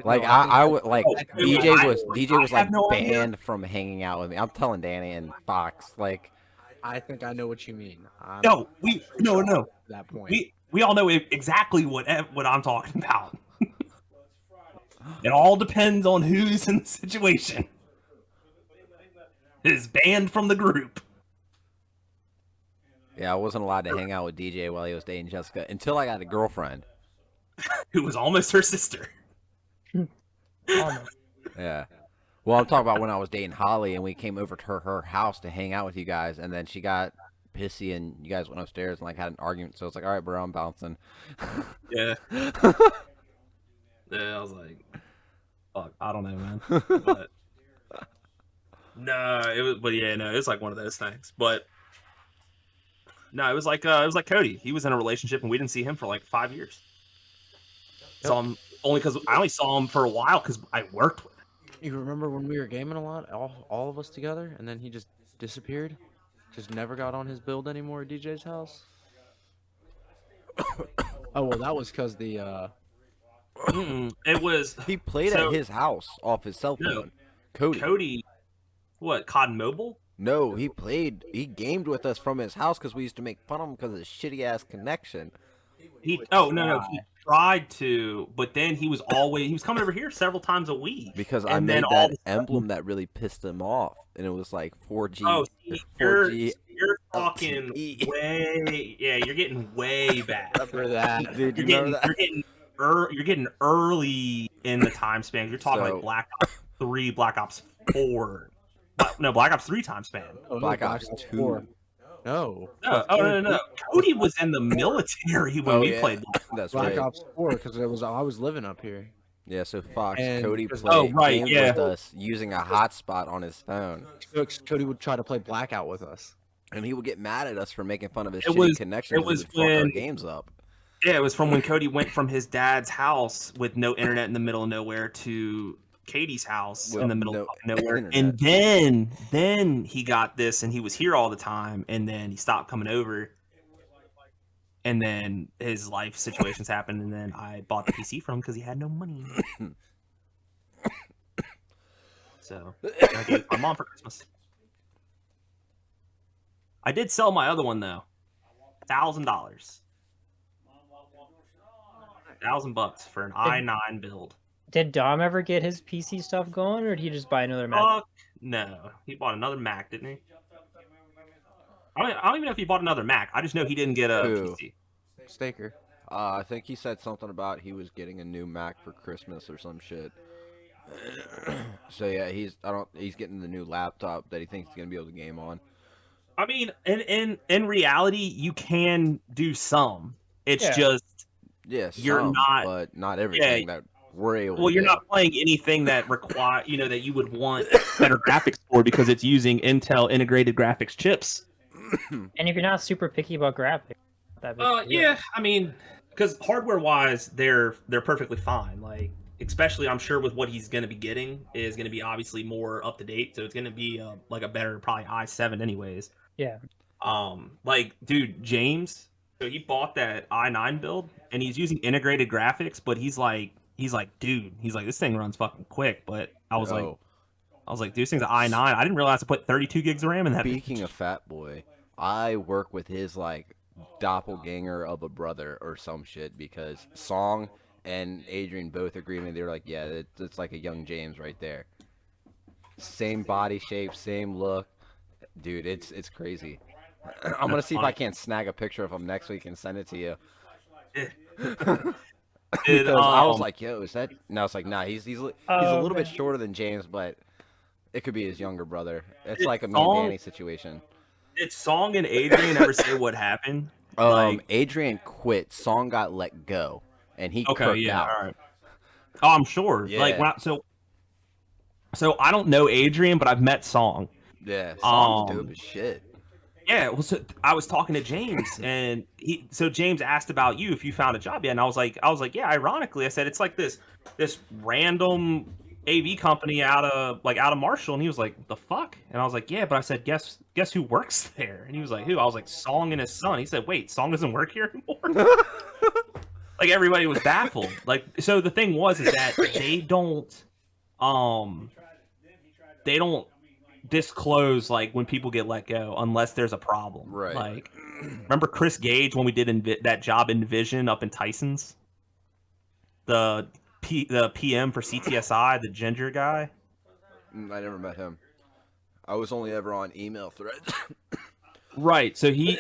Speaker 4: Like I would like DJ was like banned from hanging out with me. I'm telling Danny and Fox like.
Speaker 5: I think I know what you mean.
Speaker 1: No.
Speaker 5: At that point,
Speaker 1: we all know exactly what I'm talking about. It all depends on who's in the situation. Is banned from the group.
Speaker 4: Yeah, I wasn't allowed to hang out with DJ while he was dating Jessica until I got a girlfriend.
Speaker 1: Who was almost her sister.
Speaker 4: Yeah. Well, I'm talking about when I was dating Holly and we came over to her house to hang out with you guys, and then she got pissy and you guys went upstairs and like had an argument. So it's like, all right, bro, I'm bouncing.
Speaker 1: Yeah. Yeah, I was like, fuck, I don't know, man. But no, it was like one of those things. But no, it was like Cody. He was in a relationship and we didn't see him for like 5 years. Saw him only because I only saw him for a while because I worked with him.
Speaker 5: You remember when we were gaming a lot, all of us together, and then he just disappeared? Just never got on his build anymore at DJ's house? Oh, well, that was because the,
Speaker 1: It was...
Speaker 4: He played at his house off his cell phone.
Speaker 1: No, Cody, what, COD Mobile?
Speaker 4: No, he gamed with us from his house because we used to make fun of him because of his shitty-ass connection.
Speaker 1: He tried to, but then he was coming over here several times a week.
Speaker 4: Because I made that emblem that really pissed him off, and it was like 4G.
Speaker 1: Oh, see, you're talking way, you're getting way back.
Speaker 5: Remember that,
Speaker 4: dude?
Speaker 1: You're getting early in the time span. You're talking like Black Ops 3, Black Ops 4. No, Black Ops 3 time span.
Speaker 4: Black Ops 2.
Speaker 5: No.
Speaker 1: No. Cody was in the military when we played.
Speaker 4: That's
Speaker 5: Black
Speaker 4: right.
Speaker 5: Ops 4 because I was living up here.
Speaker 4: Yeah, so Fox,
Speaker 5: And
Speaker 4: Cody played with us using a hotspot on his phone.
Speaker 5: Cody would try to play Blackout with us,
Speaker 4: and he would get mad at us for making fun of his shitty connection.
Speaker 1: It was
Speaker 4: fuck our games up.
Speaker 1: Yeah, it was from when Cody went from his dad's house with no internet in the middle of nowhere to Katie's house
Speaker 4: Well,
Speaker 1: in the middle
Speaker 4: no
Speaker 1: of nowhere.
Speaker 4: internet.
Speaker 1: And then he got this and he was here all the time and then he stopped coming over. And then his life situations happened and then I bought the PC from him because he had no money. So I gave it to my mom for Christmas. I did sell my other one though. $1,000. $1,000 for an i9 build.
Speaker 3: Did Dom ever get his PC stuff going, or did he just buy another Mac?
Speaker 1: Fuck no. He bought another Mac, didn't he? I don't even know if he bought another Mac. I just know he didn't get a
Speaker 4: Who?
Speaker 1: PC.
Speaker 5: Staker.
Speaker 4: I think he said something about he was getting a new Mac for Christmas or some shit. So yeah, he's getting the new laptop that he thinks he's gonna be able to game on.
Speaker 1: I mean, in reality, you can do some. It's just
Speaker 4: Yes,
Speaker 1: you're not,
Speaker 4: but not everything that we're able.
Speaker 1: Well,
Speaker 4: to
Speaker 1: you're
Speaker 4: get.
Speaker 1: not playing anything that require that you would want better graphics for because it's using Intel integrated graphics chips.
Speaker 3: And if you're not super picky about graphics, that
Speaker 1: yeah, I mean, because hardware wise, they're perfectly fine. Like, especially I'm sure with what he's going to be getting is going to be obviously more up to date, so it's going to be like a better probably i7 anyways.
Speaker 3: Yeah.
Speaker 1: Like, dude, James, so he bought that i9 build and he's using integrated graphics, but he's like, dude, this thing runs fucking quick. But I was like, dude, this thing's an i9. I didn't realize to put 32 gigs of RAM in that.
Speaker 4: Speaking of Fat Boy, I work with his like doppelganger of a brother or some shit because Song and Adrian both agree with me. They're like, yeah, it's like a young James right there. Same body shape, same look. Dude, it's crazy. I'm gonna see if I can't snag a picture of him next week and send it to you. Because I was like, yo, is that? No, it's like, nah, he's a little bit shorter than James, but it could be his younger brother. It's like a me and Danny situation.
Speaker 1: Did Song and Adrian ever say what happened?
Speaker 4: Adrian quit. Song got let go, and he kirked out.
Speaker 1: All right. Oh, I'm sure.
Speaker 4: Yeah.
Speaker 1: Like, so I don't know Adrian, but I've met Song.
Speaker 4: Yeah, Song's dope as shit.
Speaker 1: Yeah, well, so I was talking to James, and James asked about you if you found a job yet, and I was like, yeah. Ironically, I said it's like this random AV company out of Marshall, and he was like, the fuck? And I was like, yeah, but I said, guess who works there? And he was like, who? I was like, Song and his son. He said, wait, Song doesn't work here anymore. Like everybody was baffled. Like, so the thing is that they don't disclose like when people get let go unless there's a problem.
Speaker 4: Right.
Speaker 1: Like, remember Chris Gage when we did that job in Vision up in Tyson's? The PM for CTSI, the ginger guy.
Speaker 4: I never met him. I was only ever on email threads.
Speaker 1: Right. So he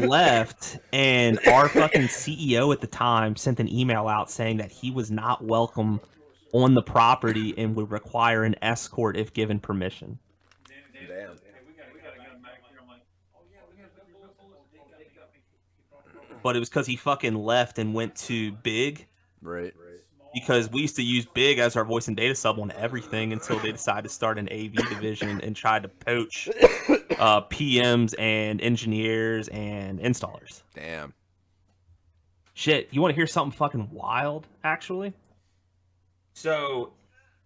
Speaker 1: left, and our fucking CEO at the time sent an email out saying that he was not welcome on the property and would require an escort if given permission.
Speaker 4: Damn.
Speaker 1: But it was because he fucking left and went to Big.
Speaker 4: Right.
Speaker 1: Because we used to use Big as our voice and data sub on everything until they decided to start an AV division and tried to poach PMs and engineers and installers.
Speaker 4: Damn.
Speaker 1: Shit, you want to hear something fucking wild, actually? So,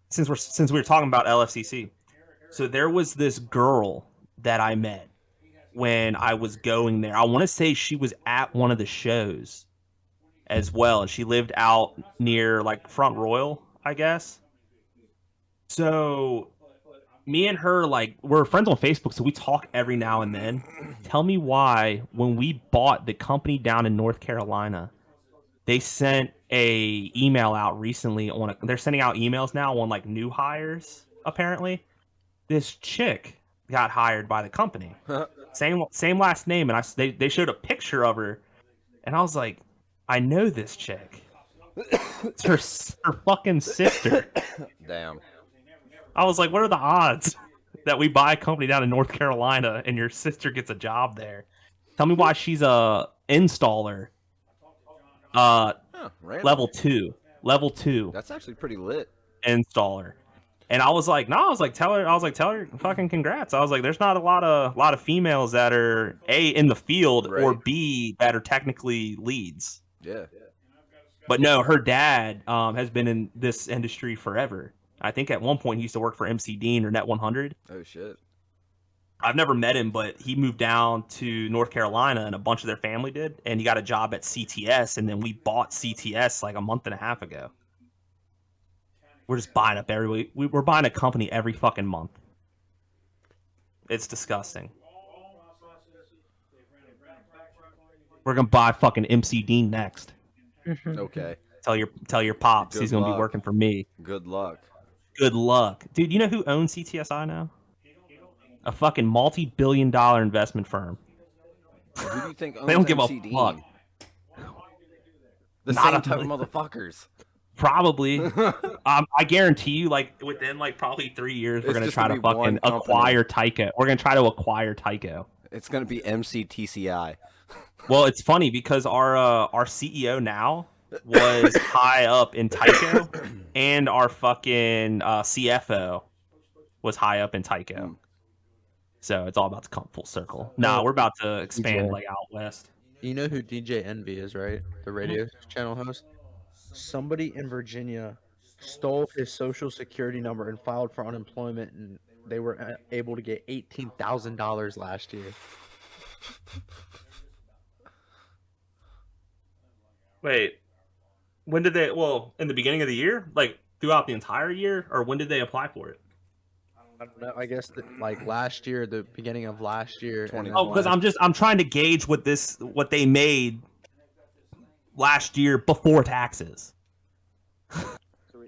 Speaker 1: since we were talking about LFCC, so there was this girl that I met when I was going there. I want to say she was at one of the shows as well, and she lived out near like Front Royal, I guess. So me and her, like, we're friends on Facebook, so we talk every now and then. Tell me why when we bought the company down in North Carolina, they sent a email out recently they're sending out emails now on like new hires. Apparently this chick got hired by the company. same last name, and they showed a picture of her, and I was like, I know this chick. It's her fucking sister.
Speaker 4: Damn.
Speaker 1: I was like, what are the odds that we buy a company down in North Carolina and your sister gets a job there? Tell me why she's a installer. Level 2.
Speaker 4: That's actually pretty lit.
Speaker 1: Installer. And I was like, tell her fucking congrats. I was like, there's not a lot of females that are A, in the field,
Speaker 4: right,
Speaker 1: or B, that are technically leads.
Speaker 4: Yeah.
Speaker 1: But no, her dad has been in this industry forever. I think at one point he used to work for MC Dean or Net 100.
Speaker 4: Oh shit.
Speaker 1: I've never met him, but he moved down to North Carolina, and a bunch of their family did, and he got a job at CTS, and then we bought CTS like a month and a half ago. We're just buying up every week. We're buying a company every fucking month. It's disgusting. We're gonna buy fucking MC Dean next.
Speaker 4: Okay.
Speaker 1: Tell your pops
Speaker 4: Good
Speaker 1: he's gonna
Speaker 4: luck.
Speaker 1: be working for me.
Speaker 4: Good luck.
Speaker 1: Good luck, dude. You know who owns CTSI now? A fucking multi-billion-dollar investment firm.
Speaker 4: Who do you think owns
Speaker 1: They don't give
Speaker 4: MC
Speaker 1: a
Speaker 4: Dean?
Speaker 1: fuck.
Speaker 4: The
Speaker 1: Not
Speaker 4: same
Speaker 1: a-
Speaker 4: type of motherfuckers.
Speaker 1: Probably. I guarantee you, like within like probably 3 years, we're
Speaker 4: It's
Speaker 1: gonna
Speaker 4: just
Speaker 1: try
Speaker 4: gonna
Speaker 1: to
Speaker 4: be one
Speaker 1: fucking
Speaker 4: company.
Speaker 1: acquire Tyco. We're gonna try to acquire Tyco.
Speaker 4: It's gonna be MCTCI.
Speaker 1: Well, it's funny because our CEO now was high up in Tyco, and our fucking CFO was high up in Tyco. So it's all about to come full circle. Nah, we're about to expand
Speaker 5: DJ.
Speaker 1: like out west.
Speaker 5: You know who DJ Envy is, right? The
Speaker 1: Mm-hmm.
Speaker 5: radio channel host. Somebody in Virginia stole his social security number and filed for unemployment, and they were able to get $18,000 last year.
Speaker 1: Wait, when did they? Well, in the beginning of the year, like throughout the entire year, or when did they apply for it?
Speaker 5: I don't know. I guess like last year, the beginning of last year. and then
Speaker 1: Oh, because I'm trying to gauge what they made last year before taxes.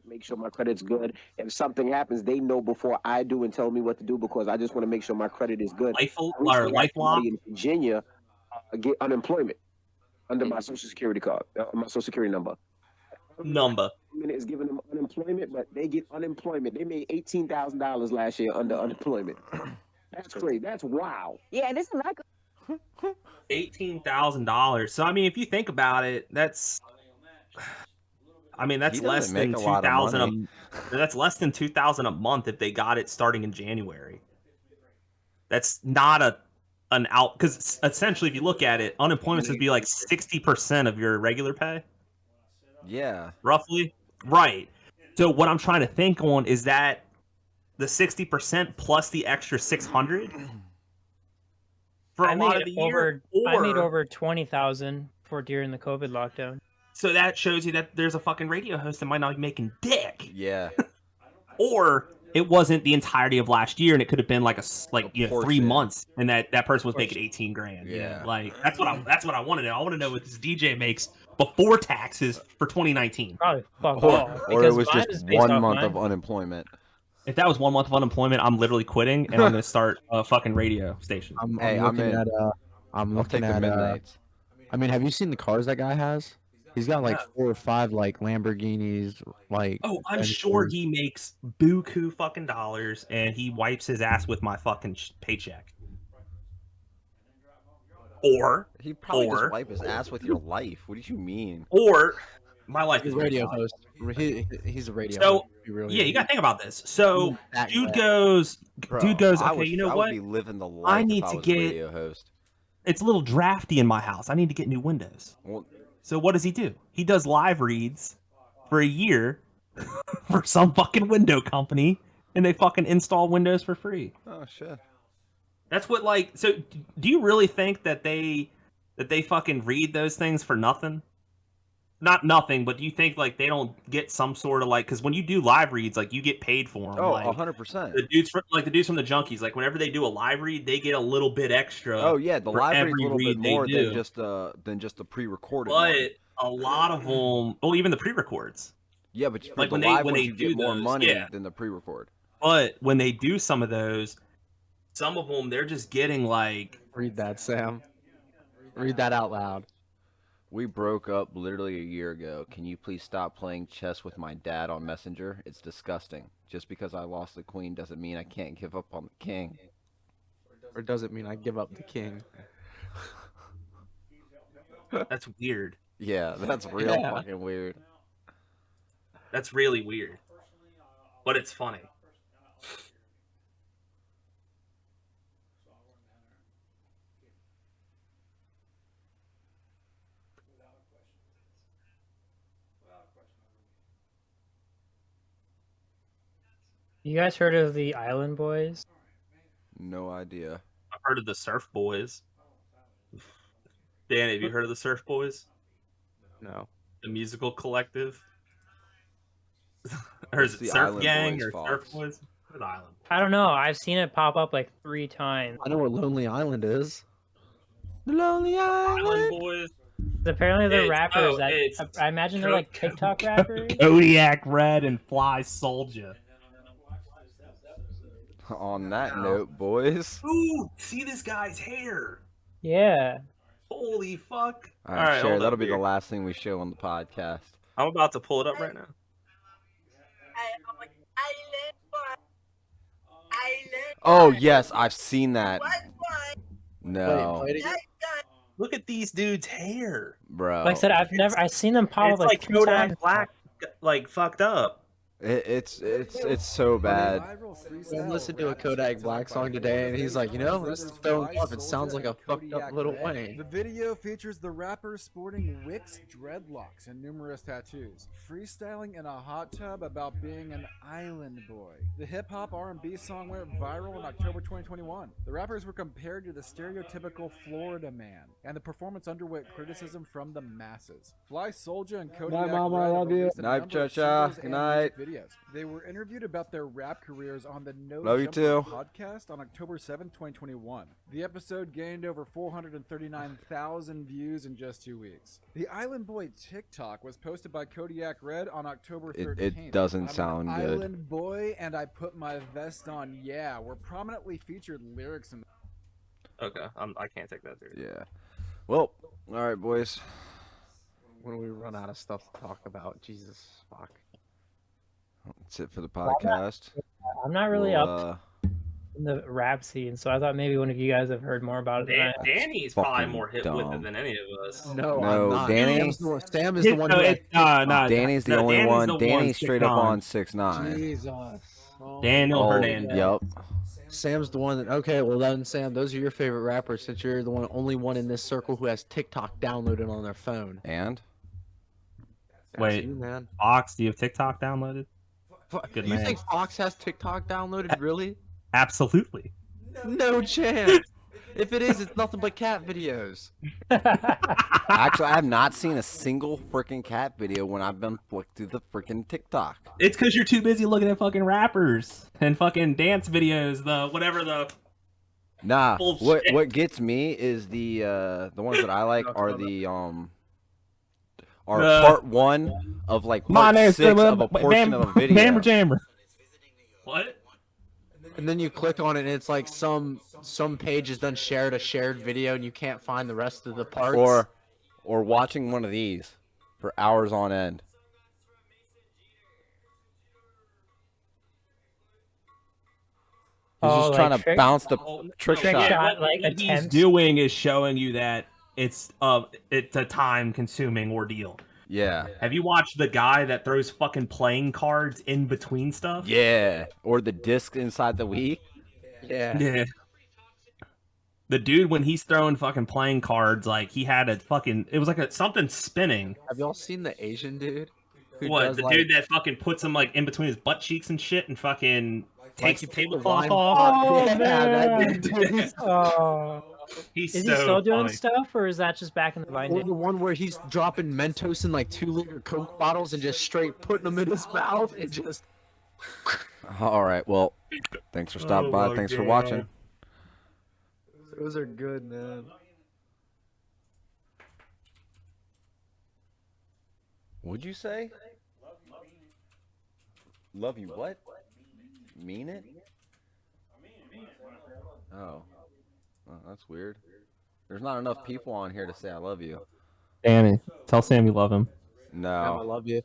Speaker 12: Make sure my credit's good. If something happens, they know before I do and tell me what to do because I just want to make sure my credit is good.
Speaker 1: LifeLock
Speaker 12: In Virginia, get unemployment under my social security card, my social security number. Is giving them unemployment, but they get unemployment. They made $18,000 last year under unemployment. That's crazy. That's wow.
Speaker 6: Yeah, this is not
Speaker 1: $18,000. So I mean, if you think about it, that's
Speaker 4: He
Speaker 1: less
Speaker 4: doesn't
Speaker 1: than
Speaker 4: make a lot of
Speaker 1: 2,000.
Speaker 4: money.
Speaker 1: That's less than 2,000 a month if they got it starting in January. That's not an out because essentially, if you look at it, unemployment would be like 60% of your regular pay.
Speaker 4: Yeah.
Speaker 1: Roughly. Right. So what I'm trying to think on is that the 60% plus the extra 600 for a lot of the year.
Speaker 3: I made over 20,000 for during the COVID lockdown.
Speaker 1: So that shows you that there's a fucking radio host that might not be making dick.
Speaker 4: Yeah.
Speaker 1: Or it wasn't the entirety of last year, and it could have been like 3
Speaker 4: portion.
Speaker 1: months, and that person was making 18 grand.
Speaker 4: Yeah.
Speaker 1: Like that's what I want to know. I want to know what this DJ makes before taxes for 2019.
Speaker 3: Probably fuck
Speaker 4: Or,
Speaker 3: all.
Speaker 4: or it
Speaker 3: because
Speaker 4: was
Speaker 3: mine
Speaker 4: just
Speaker 3: is based
Speaker 4: 1
Speaker 3: off
Speaker 4: month
Speaker 3: mine.
Speaker 4: of unemployment.
Speaker 1: If that was 1 month of unemployment, I'm literally quitting, and I'm gonna start a fucking radio station.
Speaker 5: I'm
Speaker 4: Hey, I'm
Speaker 5: looking
Speaker 4: in.
Speaker 5: at I'm
Speaker 4: I'll take
Speaker 5: looking
Speaker 4: the
Speaker 5: at
Speaker 4: midnights.
Speaker 5: I mean, have you seen the cars that guy has? He's got like 4 or 5 like Lamborghinis, like.
Speaker 1: Oh, I'm sure he makes buku fucking dollars, and he wipes his ass with my fucking paycheck. Or
Speaker 4: He probably
Speaker 1: or
Speaker 4: just wipe his ass with your life. What do you mean?
Speaker 1: or my life
Speaker 5: He's
Speaker 1: is
Speaker 5: a radio
Speaker 1: really
Speaker 5: host. He's a radio.
Speaker 1: So
Speaker 5: host. He really
Speaker 1: yeah,
Speaker 5: is.
Speaker 1: you gotta think about this. So
Speaker 5: That
Speaker 1: dude
Speaker 5: guy.
Speaker 1: goes,
Speaker 4: Bro,
Speaker 1: okay,
Speaker 4: I
Speaker 1: you know
Speaker 4: would
Speaker 1: what?
Speaker 4: be living the life
Speaker 1: need
Speaker 4: if I
Speaker 1: to
Speaker 4: was
Speaker 1: get-
Speaker 4: a radio host.
Speaker 1: It's a little drafty in my house. I need to get new windows.
Speaker 4: Well,
Speaker 1: So what does he do? He does live reads for a year for some fucking window company, and they fucking install windows for free.
Speaker 4: oh shit.
Speaker 1: That's what so do you really think that they fucking read those things for nothing? Not nothing, but do you think like they don't get some sort of like, because when you do live reads, like you get paid for them.
Speaker 4: Oh,
Speaker 1: like,
Speaker 4: 100%.
Speaker 1: the dudes from the Junkies, like whenever they do a live read, they get a little bit extra.
Speaker 4: Oh yeah, the
Speaker 1: for
Speaker 4: library's a
Speaker 1: every
Speaker 4: little bit
Speaker 1: read they
Speaker 4: more
Speaker 1: do.
Speaker 4: than just the pre-recorded
Speaker 1: But
Speaker 4: one.
Speaker 1: a lot of them, well, even the pre-records.
Speaker 4: Yeah, but for
Speaker 1: like
Speaker 4: the
Speaker 1: when they-
Speaker 4: live
Speaker 1: when
Speaker 4: ones
Speaker 1: they
Speaker 4: you
Speaker 1: do
Speaker 4: get more
Speaker 1: those,
Speaker 4: money
Speaker 1: yeah.
Speaker 4: than the pre-record.
Speaker 1: But when they do some of those, some of them they're just getting like,
Speaker 5: Read that, Sam. Read that out loud.
Speaker 4: We broke up literally a year ago. Can you please stop playing chess with my dad on Messenger? It's disgusting. Just because I lost the queen doesn't mean I can't give up on the king.
Speaker 5: Or does it mean I give up the king?
Speaker 1: that's weird.
Speaker 4: Yeah, that's real
Speaker 5: Yeah.
Speaker 4: fucking weird.
Speaker 1: That's really weird. But it's funny.
Speaker 3: You guys heard of the Island Boys?
Speaker 4: No idea.
Speaker 1: I've heard of the Surf Boys. Dan, have you heard of the Surf Boys?
Speaker 5: No.
Speaker 1: The musical collective? Or is
Speaker 4: It's
Speaker 1: it
Speaker 4: the
Speaker 1: Surf
Speaker 4: Island
Speaker 1: Gang
Speaker 4: Boys,
Speaker 1: or
Speaker 4: Fox.
Speaker 1: Surf Boys? Or the Island?
Speaker 3: I don't know. I've seen it pop up like 3 times.
Speaker 5: I know what Lonely Island is.
Speaker 4: The Lonely
Speaker 1: Island
Speaker 4: Island.
Speaker 1: Boys.
Speaker 3: Apparently they're
Speaker 1: It's-
Speaker 3: rappers.
Speaker 1: oh,
Speaker 3: That
Speaker 1: it's
Speaker 3: I imagine they're like TikTok rappers.
Speaker 1: Kodiak Red and Fly Soldier.
Speaker 4: On that note, boys.
Speaker 1: Ooh, see this guy's hair.
Speaker 3: Yeah.
Speaker 1: Holy fuck.
Speaker 4: All right, Sherry,
Speaker 1: hold
Speaker 4: that'll
Speaker 1: up
Speaker 4: be the
Speaker 1: here.
Speaker 4: last thing we show on the podcast.
Speaker 1: I'm about to pull it up right now.
Speaker 4: Oh yes, I've seen that. No,
Speaker 5: Wait, play it again.
Speaker 1: Look at these dudes' hair.
Speaker 4: bro.
Speaker 3: Like I said, I've seen them pop
Speaker 1: It's
Speaker 3: up
Speaker 1: like
Speaker 3: 3 times.
Speaker 1: Kodak Black, like fucked up.
Speaker 4: It's so bad.
Speaker 5: I listened to a Kodak Black song today, and he's like, you know, this is throwing off. It sounds like a fucked up Lil Wayne.
Speaker 13: The video features the rapper sporting Wicks dreadlocks and numerous tattoos, freestyling in a hot tub about being an island boy. The hip-hop R&B song went viral in October 2021. The rappers were compared to the stereotypical Florida man, and the performance underwent criticism from the masses. Fly Soulja and Kodiak
Speaker 5: Mama, I
Speaker 13: Red
Speaker 5: love you.
Speaker 13: released a
Speaker 4: Night,
Speaker 13: number of
Speaker 4: Cha-Cha.
Speaker 13: singles
Speaker 4: Good
Speaker 13: and
Speaker 4: night.
Speaker 13: music videos. They were interviewed about their rap careers on the No
Speaker 4: Love you
Speaker 13: Jumper
Speaker 4: too.
Speaker 13: podcast on October 7, 2021. The episode gained over 439,000 views in just 2 weeks. The Island Boy TikTok was posted by Kodiak Red on October 13th.
Speaker 4: It doesn't
Speaker 13: I'm
Speaker 4: sound
Speaker 13: an
Speaker 4: good.
Speaker 13: Island Boy and I put my vest on. Yeah, were prominently featured lyrics in.
Speaker 1: Okay, I can't take that seriously.
Speaker 4: Yeah. Well, all right, boys.
Speaker 5: When we run out of stuff to talk about, Jesus fuck.
Speaker 4: That's it for the podcast.
Speaker 3: I'm not really
Speaker 4: We'll,
Speaker 3: up in the rap scene, so I thought maybe one of you guys have heard more about it. Than I have.
Speaker 1: Danny's probably
Speaker 4: Fucking
Speaker 1: more hit with it
Speaker 4: dumb.
Speaker 1: than any of us.
Speaker 5: No,
Speaker 4: No,
Speaker 5: I'm not.
Speaker 4: Danny-
Speaker 5: Sam is the one who had
Speaker 4: Danny's the only
Speaker 1: Danny's
Speaker 4: one.
Speaker 1: the
Speaker 4: Danny's straight up
Speaker 1: 6'9".
Speaker 4: on 6'9".
Speaker 5: Jesus. Oh,
Speaker 1: Daniel Hernandez.
Speaker 4: Yep.
Speaker 5: Sam's the one that. Okay, well then, Sam, those are your favorite rappers since you're the only one in this circle who has TikTok downloaded on their phone.
Speaker 4: And
Speaker 5: That's
Speaker 1: Wait.
Speaker 5: you, man.
Speaker 1: Fox, do you have TikTok downloaded? Good
Speaker 5: You
Speaker 1: man.
Speaker 5: think Fox has TikTok downloaded? Really?
Speaker 1: Absolutely.
Speaker 5: No chance. If it is, it's nothing but cat videos.
Speaker 4: actually, I have not seen a single freaking cat video when I've been flicked through the freaking TikTok.
Speaker 1: It's because you're too busy looking at fucking rappers and fucking dance videos. The whatever the.
Speaker 4: Nah,
Speaker 1: Bullshit.
Speaker 4: what gets me is the ones that I like are the part 1 of like part 6 of a portion of a video.
Speaker 1: Bammer Jammer. What?
Speaker 5: And then you click on it, and it's like some page has done shared a shared video, and you can't find the rest of the parts.
Speaker 4: Or watching one of these for hours on end. He's just trying to bounce the trick shot.
Speaker 3: shot, like,
Speaker 1: what he's
Speaker 3: attempts.
Speaker 1: doing is showing you that it's a time consuming ordeal.
Speaker 4: Yeah.
Speaker 1: Have you watched the guy that throws fucking playing cards in between stuff?
Speaker 4: Yeah. Or the disc inside the Wii.
Speaker 5: Yeah.
Speaker 1: Yeah. The dude, when he's throwing fucking playing cards, like he had a fucking, it was like something spinning.
Speaker 5: Have y'all seen the Asian dude? Who
Speaker 1: What,
Speaker 5: does,
Speaker 1: the
Speaker 5: like,
Speaker 1: dude that fucking puts him like in between his butt cheeks and shit and fucking takes the
Speaker 5: he put the
Speaker 1: tablecloth
Speaker 5: lime-
Speaker 1: off?
Speaker 5: Oh, yeah, that dude, he's-
Speaker 3: Oh.
Speaker 1: He's
Speaker 3: Is
Speaker 1: so
Speaker 3: he still doing
Speaker 1: funny.
Speaker 3: stuff, or is that just back in the Vine
Speaker 5: Or
Speaker 3: days?
Speaker 5: the one where he's dropping Mentos in like 2-liter Coke bottles and just straight putting them in his mouth and just.
Speaker 4: All right. Well, thanks for stopping by.
Speaker 1: my
Speaker 4: Thanks for
Speaker 1: God.
Speaker 4: watching.
Speaker 5: Those are good, man.
Speaker 4: What'd you say? Love you what? Mean it? Oh. Oh, that's weird. There's not enough people on here to say I love you.
Speaker 1: Danny, tell Sam you love him.
Speaker 5: Sam, I
Speaker 4: No.
Speaker 5: love you.